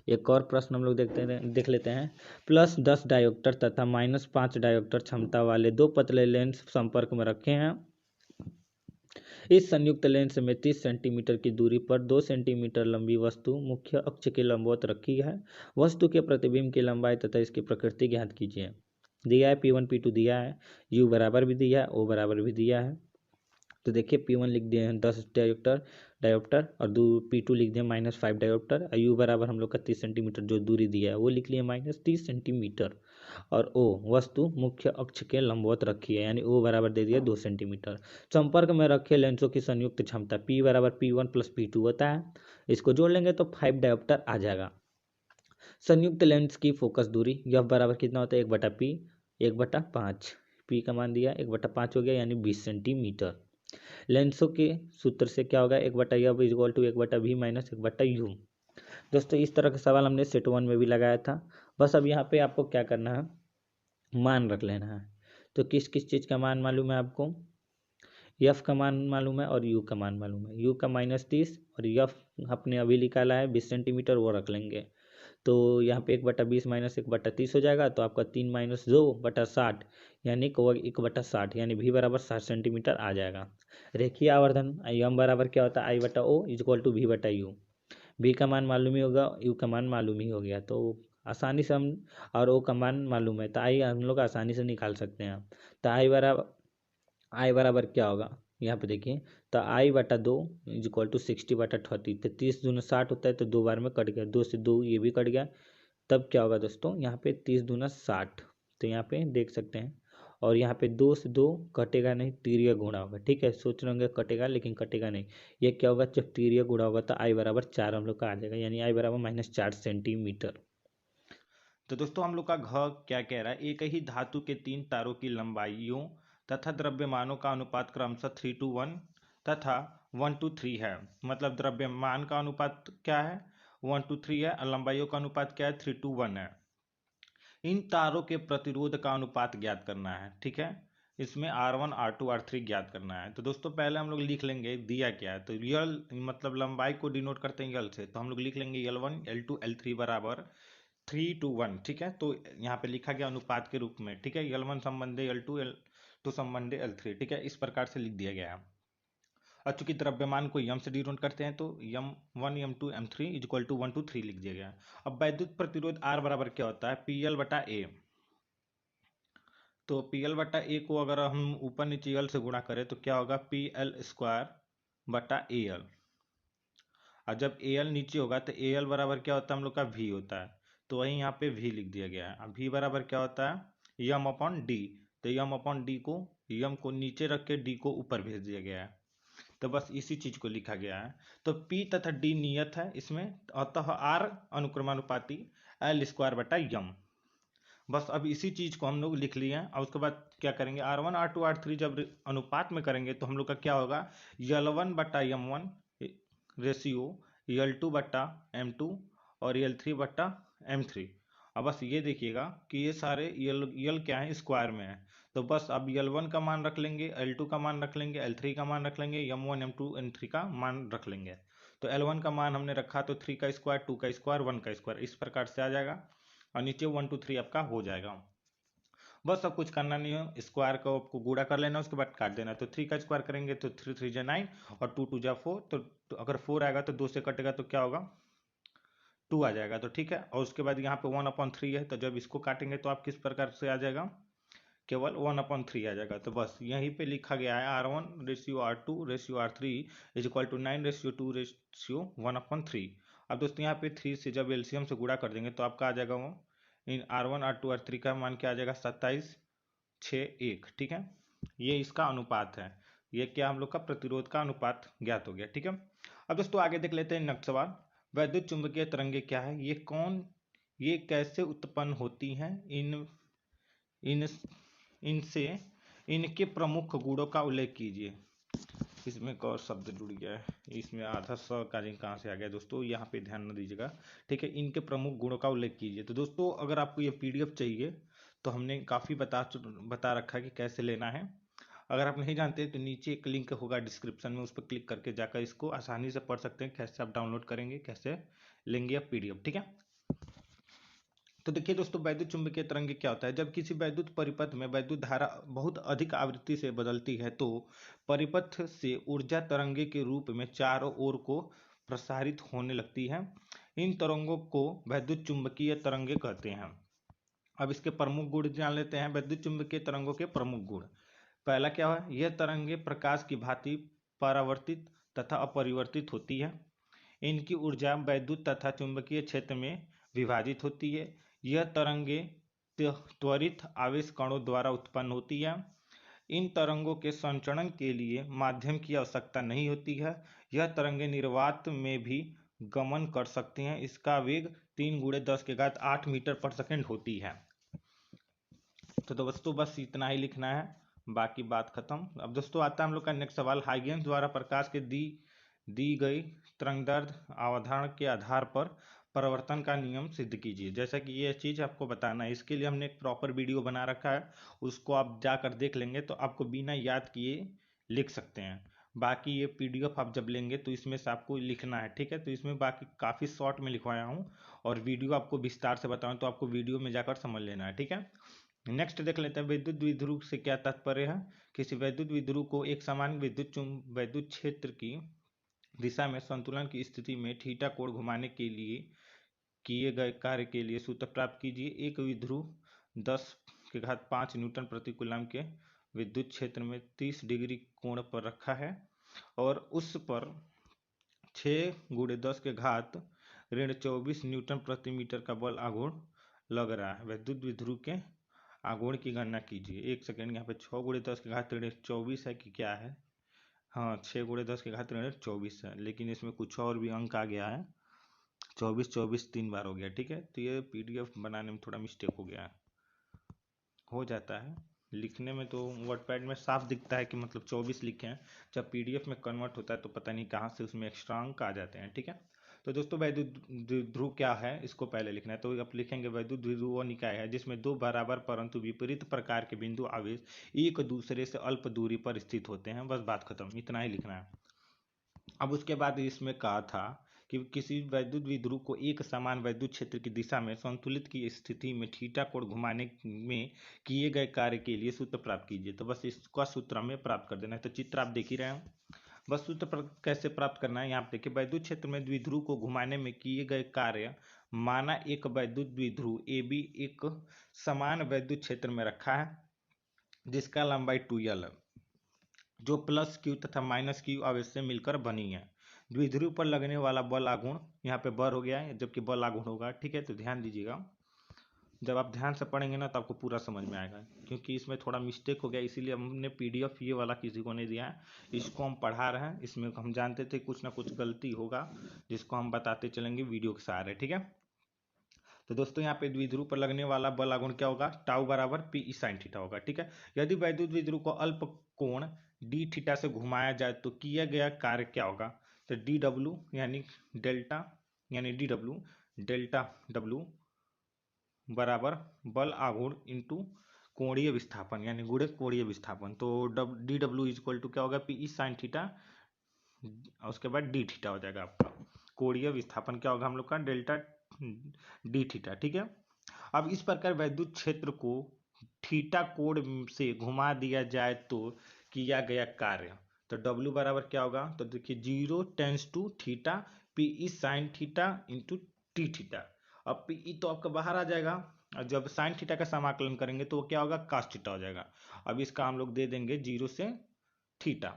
एक और प्रश्न हम लोग देख लेते हैं। +10 डायोप्टर तथा -5 डायोप्टर क्षमता वाले दो पतले लेंस संपर्क में रखे हैं। इस संयुक्त लेंस में 30 सेंटीमीटर की दूरी पर 2 सेंटीमीटर लंबी वस्तु मुख्य अक्ष के लंबवत रखी है। वस्तु के प्रतिबिंब की लंबाई तथा इसकी प्रकृति ज्ञात कीजिए। दिया है P1 P2 दिया है, U बराबर भी दिया है, O बराबर भी दिया है। तो देखिए P1 लिख दिए हैं 10 डायोप्टर और P2 लिख दिए -5 डायोप्टर, और U बराबर हम लोग का 30 सेंटीमीटर जो दूरी दिया है वो लिख लिए -30 सेंटीमीटर, और O वस्तु मुख्य अक्ष के लंबवत रखी है, यानी O बराबर दे दिया 2 सेंटीमीटर। संपर्क में रखे लेंसों की संयुक्त क्षमता P बराबर P1 + P2 होता है, इसको जोड़ लेंगे तो 5 डायोप्टर आ जाएगा। संयुक्त लेंस की फोकस दूरी F बराबर कितना होता है, 1/P 1/5, P का मान दिया 1/5 हो गया, यानी 20 सेंटीमीटर। लेंसों के सूत्र से क्या होगा, 1/F = 1/V - 1/U। दोस्तों इस तरह का सवाल हमने सेट 1 में भी लगाया था। बस अब यहाँ पे आपको क्या करना है, मान रख लेना है। तो किस किस चीज़ का मान मालूम है आपको, F का मान मालूम है और U का मान मालूम है। U का -30 और F अपने अभी निकाला है 20 सेंटीमीटर, वो रख लेंगे। तो यहाँ पे 1/20 - 1/30 हो जाएगा, तो आपका 3 - 2/60 यानी 1/60, यानी V बराबर 60 सेंटीमीटर आ जाएगा। रेखीय आवर्धन M बराबर क्या होता है, I/O = V/U। V का मान मालूम ही होगा, U का मान मालूम ही हो गया, तो आसानी से हम, और O का मान मालूम है, तो I हम लोग आसानी से निकाल सकते हैं। तो I बराबर क्या होगा, यहाँ पे देखिए, तो I/2 = 60/30, तो 30 दूना 60 होता है, तो 2 बार में कट गया, 2 से 2 ये भी कट गया, तब क्या होगा दोस्तों, यहाँ पे 30 दूना 60, तो यहाँ पे देख सकते हैं, और यहाँ पे 2 से 2 कटेगा नहीं, तिर्यक गुणा होगा। ठीक है, सोच रहे होंगे कटेगा, लेकिन कटेगा नहीं। ये क्या होगा, जब तिर्यक गुणा होगा तो I बराबर 4 हम लोग का आ जाएगा, यानी I बराबर -4 सेंटीमीटर। तो दोस्तों हम लोग का घ क्या कह रहा है, एक ही धातु के 3 तारों की लंबाइयों तथा द्रव्यमानों का अनुपात क्रमशः 3:1 तथा 1:3 है। मतलब द्रव्यमान का अनुपात क्या है, 1:3 है, और लंबाइयों का अनुपात क्या है, 3:1 है। इन तारों के प्रतिरोध का अनुपात ज्ञात करना है। ठीक है, इसमें R1 R2 R3 ज्ञात करना है। तो दोस्तों पहले हम लोग लिख लेंगे दिया क्या है, तो यल मतलब लंबाई को डिनोट करते हैं यल से, तो हम लोग लिख लेंगे L1 L2 L3 बराबर 3:1। ठीक है, तो यहाँ पे लिखा गया अनुपात के रूप में। ठीक है, L1 संबंधे L2 L2 संबंधे L3। ठीक है, इस प्रकार से लिख दिया गया है। और चूंकि द्रव्यमान को यम से डिनोट करते हैं, तो M1 M2 M3 = 1:3 लिख दिया गया है। अब वैद्युत प्रतिरोध R बराबर क्या होता है, PL/A। तो PL/A को अगर हम ऊपर नीचे L से गुणा करें तो क्या होगा, PL²/AL। और जब AL नीचे होगा तो AL बराबर क्या होता है, हम लोग का V होता है, तो वहीं यहाँ पे V लिख दिया गया है। अब V बराबर क्या होता है, M/D। तो M/D को, M को नीचे रख के D को ऊपर भेज दिया गया है, तो बस इसी चीज को लिखा गया है। तो P तथा D नियत है इसमें, अतः R अनुक्रमानुपाती L²/M। बस अब इसी चीज को हम लोग लिख लिए हैं। और उसके बाद क्या करेंगे, R1 R2 R3 जब अनुपात में करेंगे तो हम लोग का क्या होगा, L1/M1 रेशियो L2/M2 और L3/M3। अब बस ये देखिएगा कि ये सारे यल क्या है, स्क्वायर में है। तो बस अब L1 का मान रख लेंगे, L2 का मान रख लेंगे, L3 का मान रख लेंगे, M1 M2 M3 का मान रख लेंगे। तो L1 का मान हमने रखा, तो 3 का स्क्वायर, 2 का स्क्वायर, 1 का स्क्वायर, इस प्रकार से आ जाएगा, और नीचे 1 2 3 आपका हो जाएगा। बस अब कुछ करना नहीं है, स्क्वायर को आपको गुणा कर लेना, उसके बाद काट देना। तो 3 का स्क्वायर करेंगे तो 3 3 जा 9 और 2 2 जा 4। तो अगर 4 आएगा तो 2 से कटेगा तो क्या होगा, 2 आ जाएगा। तो ठीक है, और उसके बाद यहाँ पे 1/3 है, तो जब इसको काटेंगे तो आप किस प्रकार से आ जाएगा, केवल 1/3 आ जाएगा। तो बस यहीं पे लिखा गया है R1:R2:R3 इज इक्वल टू 9:2:1/3। अब दोस्तों यहाँ पे 3 से जब एलसीएम से गुणा कर देंगे तो आपका आ जाएगा वो इन R1:R2:R3 का मान क्या आ जाएगा, 27:6:1। ठीक है, ये इसका अनुपात है, ये क्या हम लोग का प्रतिरोध का अनुपात ज्ञात हो गया। ठीक है, अब दोस्तों आगे देख लेते हैं नेक्स्ट सवाल। वैद्युत चुंबकीय तरंगे क्या है, ये कैसे उत्पन्न होती हैं, इन इनसे इनके प्रमुख गुणों का उल्लेख कीजिए। इसमें एक और शब्द जुड़ गया है, इसमें आधा स का ऋण कहाँ से आ गया दोस्तों, यहाँ पे ध्यान न दीजिएगा। ठीक है, इनके प्रमुख गुणों का उल्लेख कीजिए। तो दोस्तों अगर आपको ये पीडीएफ चाहिए तो हमने काफ़ी बता रखा है कि कैसे लेना है। अगर आप नहीं जानते तो नीचे एक लिंक होगा डिस्क्रिप्शन में, उस पर क्लिक करके जाकर इसको आसानी से पढ़ सकते हैं, कैसे आप डाउनलोड करेंगे, कैसे लेंगे आप पीडीएफ। ठीक है, तो देखिए दोस्तों, वैद्युत चुंबकीय तरंग क्या होता है। जब किसी वैद्युत परिपथ में वैद्युत धारा बहुत अधिक आवृत्ति से बदलती है तो परिपथ से ऊर्जा तरंगे के रूप में चारों ओर को प्रसारित होने लगती है। इन तरंगों को वैद्युत चुंबकीय तरंगे कहते हैं। अब इसके प्रमुख गुण जान लेते हैं, वैद्युत चुंबकीय तरंगों के प्रमुख गुण। पहला क्या है, यह तरंगे प्रकाश की भांति परावर्तित तथा अपरिवर्तित होती है। इनकी ऊर्जा वैद्युत तथा चुंबकीय क्षेत्र में विभाजित होती है। यह तरंगे त्वरित आवेश कणों द्वारा उत्पन्न होती है। इन तरंगों के संचरण के लिए माध्यम की आवश्यकता नहीं होती है। यह तरंगे निर्वात में भी गमन कर सकती हैं। इसका वेग 3 × 10⁸ मीटर/सेकंड होती है। तो दोस्तों बस इतना ही लिखना है, बाकी बात खत्म। अब दोस्तों आता है हम लोग का नेक्स्ट सवाल। हाइगेंस द्वारा प्रकाश के दी गई तरंगदैर्घ्य अवधारणा के आधार पर परिवर्तन का नियम सिद्ध कीजिए। जैसा कि ये चीज़ आपको बताना है, इसके लिए हमने एक प्रॉपर वीडियो बना रखा है, उसको आप जाकर देख लेंगे तो आपको बिना याद किए लिख सकते हैं। बाकी ये पीडीएफ आप जब लेंगे तो इसमें से आपको लिखना है। ठीक है, तो इसमें बाकी काफ़ी शॉर्ट में लिखवाया हूँ और वीडियो आपको विस्तार से बताऊँ तो आपको वीडियो में जाकर समझ लेना है। ठीक है, नेक्स्ट देख लेते हैं, विद्युत द्विध्रुव से क्या तात्पर्य है। किसी वैद्युत द्विध्रुव को एक समान विद्युत क्षेत्र की दिशा में संतुलन की स्थिति में थीटा कोण घुमाने के लिए किए गए कार्य के लिए सूत्र प्राप्त कीजिए। एक द्विध्रुव 10⁵ N/कूलम के विद्युत क्षेत्र में 30 डिग्री कोण पर रखा है और उस पर 6 × 10⁻⁻24 N/मीटर का बल आघूर्ण लग रहा है। वैद्युत द्विध्रुव के आघूर्ण की गणना कीजिए। एक सेकेंड, यहाँ पे 6 × 10⁻⁻24 है कि क्या है, हाँ 6 × 10⁻⁻24 है, लेकिन इसमें कुछ और भी अंक आ गया है, 24 24 3 बार हो गया। ठीक है, तो ये पीडीएफ बनाने में थोड़ा मिस्टेक हो गया है, हो जाता है। लिखने में तो वर्डपैड में साफ दिखता है कि मतलब 24 लिखे हैं, जब पीडीएफ में कन्वर्ट होता है तो पता नहीं कहाँ से उसमें एक्स्ट्रा अंक आ जाते हैं। ठीक है, तो दोस्तों वैद्युत द्विध्रुव क्या है इसको पहले लिखना है। तो आप लिखेंगे वैद्युत द्विध्रुव वो निकाय है जिसमें दो बराबर परंतु विपरीत प्रकार के बिंदु आवेश एक दूसरे से अल्प दूरी पर स्थित होते हैं। बस बात खत्म, इतना ही लिखना है। अब उसके बाद इसमें कहा था कि किसी वैद्युत द्विध्रुव को एक समान वैद्युत क्षेत्र की दिशा में संतुलित की स्थिति में थीटा कोण घुमाने में किए गए कार्य के लिए सूत्र प्राप्त कीजिए। तो बस इसका सूत्र हमें प्राप्त कर देना है। तो चित्र आप देख ही रहे हैं, बस सूत्र कैसे प्राप्त करना है। यहाँ पे देखिए, वैद्युत क्षेत्र में द्विध्रुव को घुमाने में किए गए कार्य, माना एक वैद्युत द्विध्रुव AB एक समान वैद्युत क्षेत्र में रखा है जिसका लंबाई 2L है, जो +Q तथा -Q आवेश से मिलकर बनी है। द्विध्रुव पर लगने वाला बल आघूर्ण, यहाँ पे बल हो गया है जबकि बल आघूर्ण होगा। ठीक है, तो ध्यान दीजिएगा, जब आप ध्यान से पढ़ेंगे ना तो आपको पूरा समझ में आएगा, क्योंकि इसमें थोड़ा मिस्टेक हो गया, इसीलिए हमने पीडीएफ ये वाला किसी को नहीं दिया है, इसको हम पढ़ा रहे हैं। इसमें हम जानते थे कुछ ना कुछ गलती होगा जिसको हम बताते चलेंगे वीडियो के सहारे। ठीक है, तो दोस्तों यहाँ पे द्विध्रुव पर लगने वाला बल आघूर्ण क्या होगा, टाउ बराबर PE sin थीटा होगा। ठीक है, यदि वैद्युत द्विध्रुव को अल्प कोण d थीटा से घुमाया जाए तो किया गया कार्य क्या होगा। तो DW यानी डेल्टा W बराबर बल आघूर्ण इंटू कोणीय विस्थापन यानी गुणित कोणीय विस्थापन। तो DW इक्वल टू क्या होगा, PE sin थीटा और उसके बाद d थीटा हो जाएगा आपका। कोणीय विस्थापन क्या होगा हम लोग का, डेल्टा d थीटा। ठीक है, अब इस प्रकार वैद्युत क्षेत्र को थीटा कोण से घुमा दिया जाए तो किया गया कार्य, तो W बराबर क्या होगा, तो देखिए 0 tends to theta PE sin theta into T theta. अब पीई तो आपका बाहर आ जाएगा, और जब साइन थीटा का समाकलन करेंगे तो वो क्या होगा, कॉस थीटा हो जाएगा। अब इसका हम लोग दे देंगे 0 से थीटा।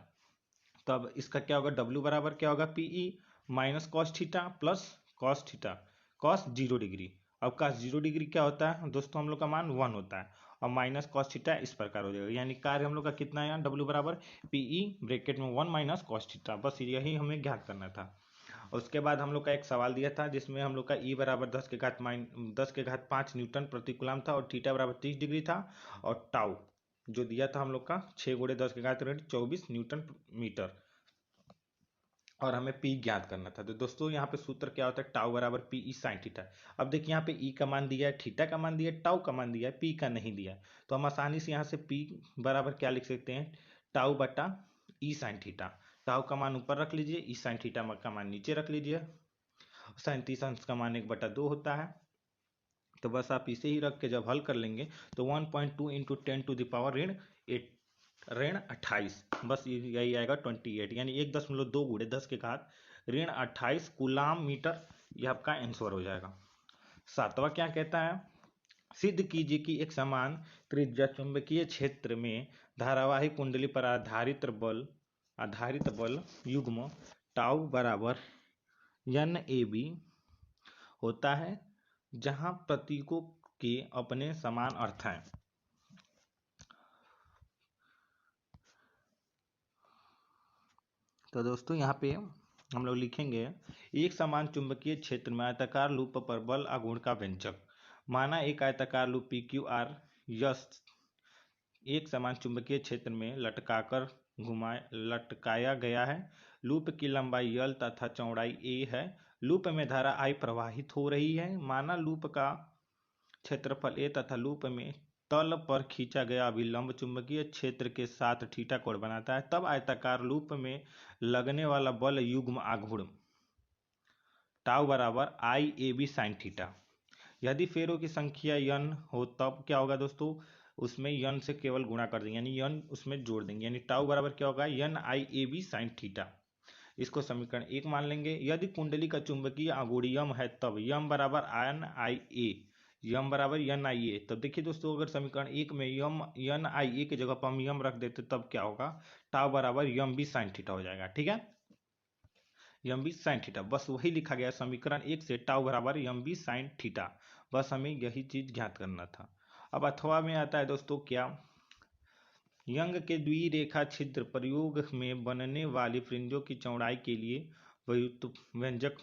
तो अब इसका क्या होगा, डब्ल्यू बराबर क्या होगा, PE minus cos theta plus cos theta cos 0 degree. अब कॉस 0 डिग्री क्या होता है दोस्तों, हम लोग का मान 1 होता है, और माइनस कॉस थीटा इस प्रकार हो जाएगा। यानी कार्य हम लोग का कितना है, डब्ल्यू बराबर पीई ब्रैकेट में 1 माइनस कॉस थीटा। बस यही हमें ज्ञात करना था। उसके बाद हम लोग का एक सवाल दिया था जिसमें हम लोग का ई बराबर 10 के घात 5 न्यूटन प्रति कूलम था, और थीटा बराबर 30 डिग्री था, और टाउ जो दिया था हम लोग का 6 गुणे 10 के घात 24 न्यूटन मीटर, और हमें पी ज्ञात करना था। तो दोस्तों यहाँ पे सूत्र क्या होता है, टाउ बराबर पी ई साइन थीटा। अब देखिए यहाँ पे ई का मान दिया है, थीटा का मान दिया है, टाउ का मान दिया है, पी का नहीं दिया है। तो हम आसानी से यहाँ से पी बराबर क्या लिख सकते हैं, टाउ बटा ई साइन थीटा। टाउ का मान ऊपर रख लीजिए, ई साइन थीटा का मान नीचे रख लीजिए। साइन 30 अंश का मान 1/2 होता है। तो बस आप इसे ही रख के जब हल कर लेंगे तो 1.2 इंटू 10⁻⁸ बस यही आएगा 28, यानी 1.2 गुणे 10 के घात-28 कूलाम मीटर। यह आपका आंसर हो जाएगा। सातवां क्या कहता है, सिद्ध कीजिए कि एक समान त्रिज्या चुंबकीय क्षेत्र में धारावाही कुंडली पर आधारित बल युग्म टाउ बराबर NAB होता है जहां प्रतीकों के अपने समान अर्थ हैं। तो दोस्तों यहाँ पे हम लोग लिखेंगे, एक समान चुंबकीय क्षेत्र में आयताकार लूप पर बल आघूर्ण का व्यंजक। माना एक आयताकार लूप PQR यस एक समान चुंबकीय क्षेत्र में लटकाया गया है। लूप की लंबाई L तथा चौड़ाई A है। लूप में धारा I प्रवाहित हो रही है। माना लूप का क्षेत्रफल A तथा लूप में तल पर खींचा गया अभिलंब चुंबकीय क्षेत्र के साथ थीटा कोण बनाता है। तब आयताकार लूप में लगने वाला बल युग्म आघूर्ण टाउ बराबर IAB साइन थीटा। यदि फेरों की संख्या n हो तब क्या होगा दोस्तों, उसमें n से केवल गुणा कर देंगे, यानी n उसमें जोड़ देंगे, यानी टाउ बराबर क्या होगा, NIAB साइन थीटा। इसको समीकरण 1 मान लेंगे। यदि कुंडली का चुंबकीय आघूर्ण m है तब m बराबर NIA। तब देखिए दोस्तों, अगर समीकरण 1 में NIA की जगह पर हम m रख देते तब क्या होगा, टाउ बराबर MB साइन थीटा हो जाएगा। ठीक है, MB साइन थीटा, बस वही लिखा गया समीकरण 1 से, टाउ बराबर MB साइन थीटा। बस हमें यही चीज ज्ञात करना था। अब अथवा में आता है दोस्तों क्या, यंग के द्विरेखा छिद्र प्रयोग में बनने वाली फ्रिंजों की चौड़ाई के लिए व्यंजक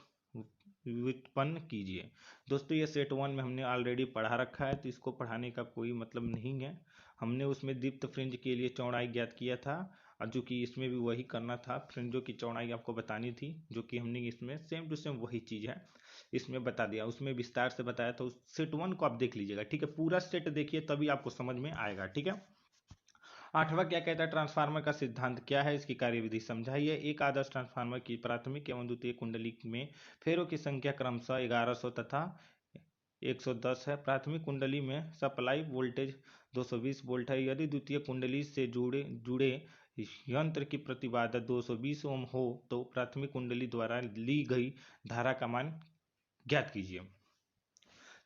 व्युत्पन्न कीजिए। दोस्तों ये सेट 1 में हमने ऑलरेडी पढ़ा रखा है, तो इसको पढ़ाने का कोई मतलब नहीं है। हमने उसमें दीप्त फ्रिंज के लिए चौड़ाई ज्ञात किया था, और जो कि इसमें भी वही करना था, फ्रिंजों की चौड़ाई आपको बतानी थी, जो कि हमने इसमें सेम टू सेम वही चीज़ है, इसमें बता दिया, उसमें विस्तार से बताया। तो सेट 1 को आप देख लीजिएगा, ठीक है, पूरा सेट देखिए तभी आपको समझ में आएगा। ठीक है, आठवां क्या कहता है, ट्रांसफार्मर का सिद्धांत क्या है, इसकी कार्यविधि समझाइए। एक आदर्श ट्रांसफार्मर की प्राथमिक एवं द्वितीय कुंडली में फेरों की संख्या क्रमशः 1100 तथा 110 है। प्राथमिक कुंडली में सप्लाई वोल्टेज 220 वोल्ट है। यदि द्वितीय कुंडली से जुड़े यंत्र की प्रतिबाधा 220 ओम हो तो प्राथमिक कुंडली द्वारा ली गई धारा का मान ज्ञात कीजिए।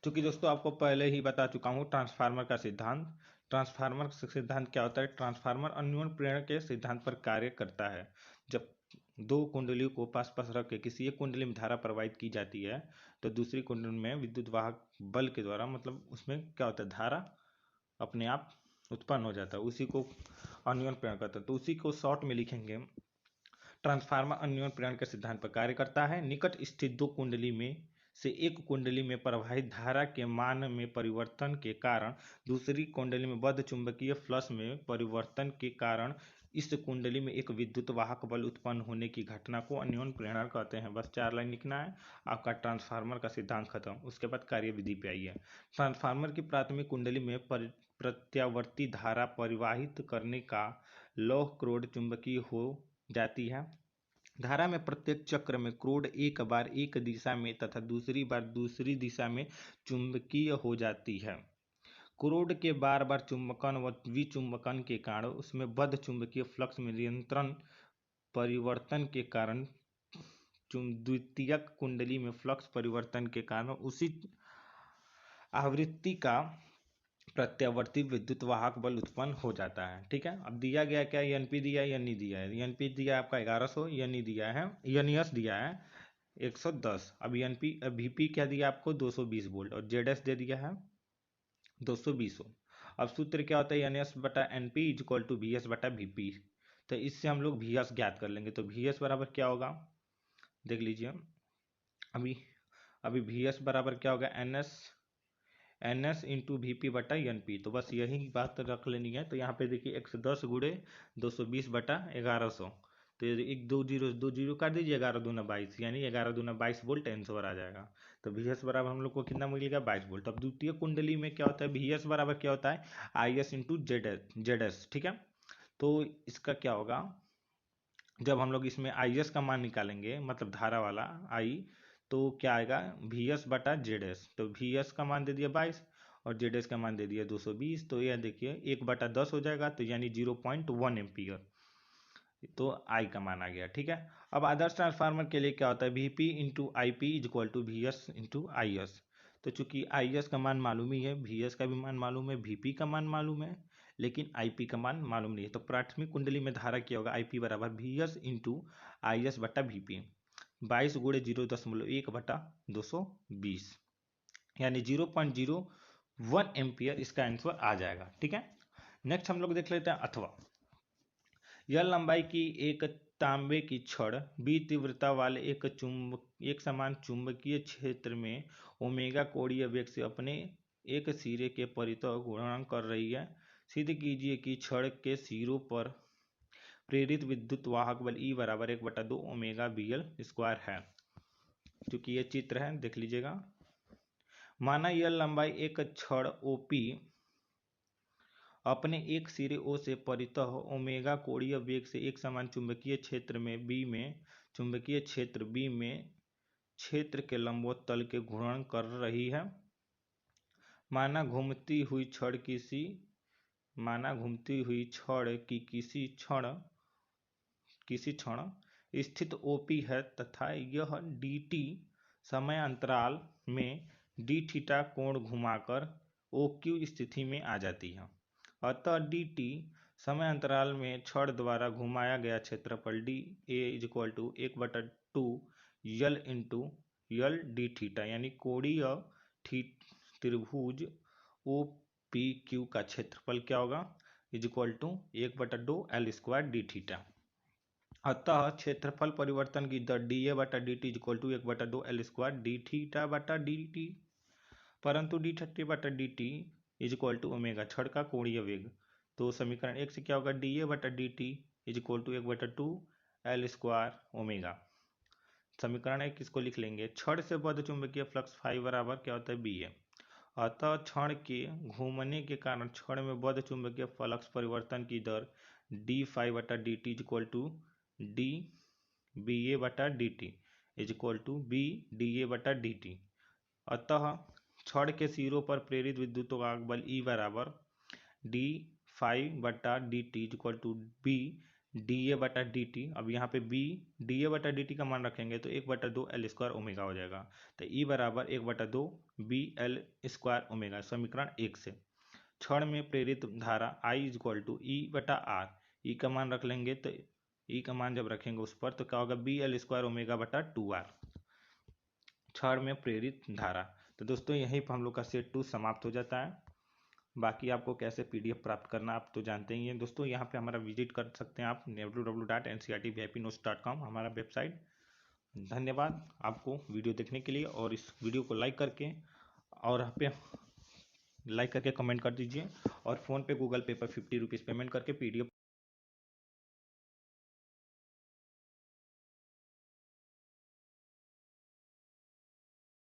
चूंकि दोस्तों आपको पहले ही बता चुका हूँ ट्रांसफार्मर का सिद्धांत क्या होता है, ट्रांसफार्मर अन्योन्य प्रेरण के सिद्धांत पर कार्य करता है। जब दो कुंडलियों को पास पास रख के किसी एक कुंडली में धारा प्रवाहित की जाती है तो दूसरी कुंडली में विद्युत वाहक बल के द्वारा, मतलब उसमें क्या होता है, धारा अपने आप उत्पन्न हो जाता है, उसी को अन्योन्य प्रेरण करता है। तो उसी को शॉर्ट में लिखेंगे, ट्रांसफार्मर अन्योन्य प्रेरण के सिद्धांत पर कार्य करता है। निकट स्थित दो कुंडली में से एक कुंडली में प्रवाहित धारा के मान में परिवर्तन के कारण दूसरी कुंडली में बद्ध चुंबकीय फ्लक्स में परिवर्तन के कारण इस कुंडली में एक विद्युत वाहक बल उत्पन्न होने की घटना को अन्योन्य प्रेरण कहते हैं। बस 4 लाइन लिखना है, आपका ट्रांसफार्मर का सिद्धांत खत्म। उसके बाद कार्यविधि पे आइए। ट्रांसफार्मर की प्राथमिक कुंडली में प्रत्यावर्ती धारा परिवाहित करने का लौह क्रोड चुंबकीय हो जाती है। धारा में प्रत्येक चक्र में क्रोड एक बार एक दिशा में तथा दूसरी बार दूसरी दिशा में चुंबकीय हो जाती है। क्रोड के बार बार चुंबकन व विचुंबकन के कारण उसमें बद्ध चुंबकीय फ्लक्स में निरंतर परिवर्तन के कारण द्वितीयक कुंडली में फ्लक्स परिवर्तन के कारण उसी आवृत्ति का प्रत्यावर्ती विद्युत वाहक बल उत्पन्न हो जाता है। ठीक है, अब दिया गया क्या, एनपी दिया है या नहीं दिया है। एनपी दिया है आपका 1100, एनई दिया है, एनईएस दिया है 110। अब एनपी वीपी क्या दिया आपको 220 वोल्ट और जेडएस दे दिया है 220 ओम। अब सूत्र क्या होता है, एनएस बटा NP is equal to V S बटा वीपी। तो इससे हम लोग वी एस ज्ञात कर लेंगे। तो वी एस बराबर क्या होगा, देख लीजिए। अभी अभी वी एस बराबर क्या होगा, N S into V P बटा एन पी। तो बस यही बात रख लेनी है। तो यहाँ पे देखिए 110 गुणे 220 बटा 1100। तो एक दो जीरो काट दीजिए, 11 दूना 22, यानी 11 दूना 22 वोल्ट आंसर आ जाएगा। तो वी एस बराबर हम लोग को कितना मिलेगा, 22 वोल्ट। अब द्वितीय कुंडली में क्या होता है, वी एस बराबर क्या होता है, I S into Z S. ठीक है, तो इसका क्या होगा, जब हम लोग इसमें आई एस का मान निकालेंगे, मतलब धारा वाला आई, तो क्या आएगा, वी एस बटा जेड एस। तो वी एस का मान दे दिया 22 और जेड एस का मान दे दिया 220। तो यह देखिए 1/10 हो जाएगा, तो यानी 0.1 एम्पियर। तो आई का मान आ गया। ठीक है, अब आदर्श ट्रांसफार्मर के लिए क्या होता है, VP into I P is equal to V S into I S. तो चूंकि आई एस का मान मालूम ही है, वी एस का भी मान मालूम है, वीपी का मान मालूम है, लेकिन आईपी का मान मालूम नहीं है। तो प्राथमिक कुंडली में धारा क्या होगा, आईपी बराबर we S into I S बटा वीपी। 22 गुणे 0.1 बटा 220, यानी 0.01 एम्पियर इसका आंसर आ जाएगा। ठीक है, नेक्स्ट हम लोग देख लेते हैं अथवा। यह लंबाई की एक तांबे की छड़ बी तीव्रता वाले एक समान चुंबकीय क्षेत्र में ओमेगा कोणीय वेग से अपने एक सिरे के परितः घूर्णन कर रही है। सिद्ध कीजिए कि छड़ के सिरों पर प्रेरित विद्युत वाहक बल E बराबर 1/2 ओमेगा बी एल स्क्वायर है। क्योंकि ये चित्र है, देख लीजिएगा। माना यह लंबाई एक छड़ ओपी अपने एक सिरे ओ से परितः ओमेगा कोणीय वेग से एक समान चुंबकीय क्षेत्र बी में क्षेत्र के लंबवत तल के घूर्णन कर रही है। माना घूमती हुई छड़ की किसी क्षण स्थित ओपी है तथा यह dt समय अंतराल में d थीटा कोण घुमाकर OQ स्थिति में आ जाती है। अतः dt समय अंतराल में छड़ द्वारा घुमाया गया क्षेत्रफल d a is equal to 1/2 l into l d theta, यानी कोणीय त्रिभुज ओ पी क्यू का क्षेत्रफल क्या होगा, is equal to 1/2 l square d theta. अतः क्षेत्रफल परिवर्तन की दर डी ए बटा D T is equal to 1/2 l square d theta बटा डी टी, परंतु डी थर्टी बटा D T is equal to omega छड़ का कोणीय वेग। तो समीकरण एक से क्या होगा, डी ए बटा D T is equal to 1/2 l square omega. समीकरण एक किसको लिख लेंगे, छड़ से बद्ध चुंबकीय फ्लक्स फाई बराबर क्या होता है, बी ए। अतः छड़ के घूमने के कारण छड़ में बद्ध चुंबकीय फ्लक्स परिवर्तन की दर डी फाई बटा D T is equal to D B A बटा D T is equal to B D A बटा डी टी। अतः छड़ के सिरों पर प्रेरित विद्युत वाहक बल ई बराबर डी फाइव बटा D T is equal to B D A बटा डी टी। अब यहाँ पे बी डी ए बटा डी टी का मान रखेंगे तो 1/2 एल स्क्वायर ओमेगा हो जाएगा। तो ई बराबर 1/2 बी एल स्क्वायर ओमेगा। समीकरण एक से छड़ में प्रेरित धारा आई इज इक्वल टू ई बटा आर, ई का मान रख लेंगे। तो ई का मान जब रखेंगे उस पर तो क्या होगा, बी एल स्क्वायर ओमेगा बटा 2r, छड़ में प्रेरित धारा। तो दोस्तों यहीं पर हम लोग का सेट 2 समाप्त हो जाता है। बाकी आपको कैसे पीडीएफ प्राप्त करना आप तो जानते ही हैं दोस्तों। यहाँ पे हमारा विजिट कर सकते हैं आप www.ncrtvipnotes.com हमारा वेबसाइट। धन्यवाद आपको वीडियो देखने के लिए, और इस वीडियो को लाइक करके कमेंट कर दीजिए, और फ़ोन पे गूगल पे पर 50 रुपीज़ पेमेंट करके पीडीएफ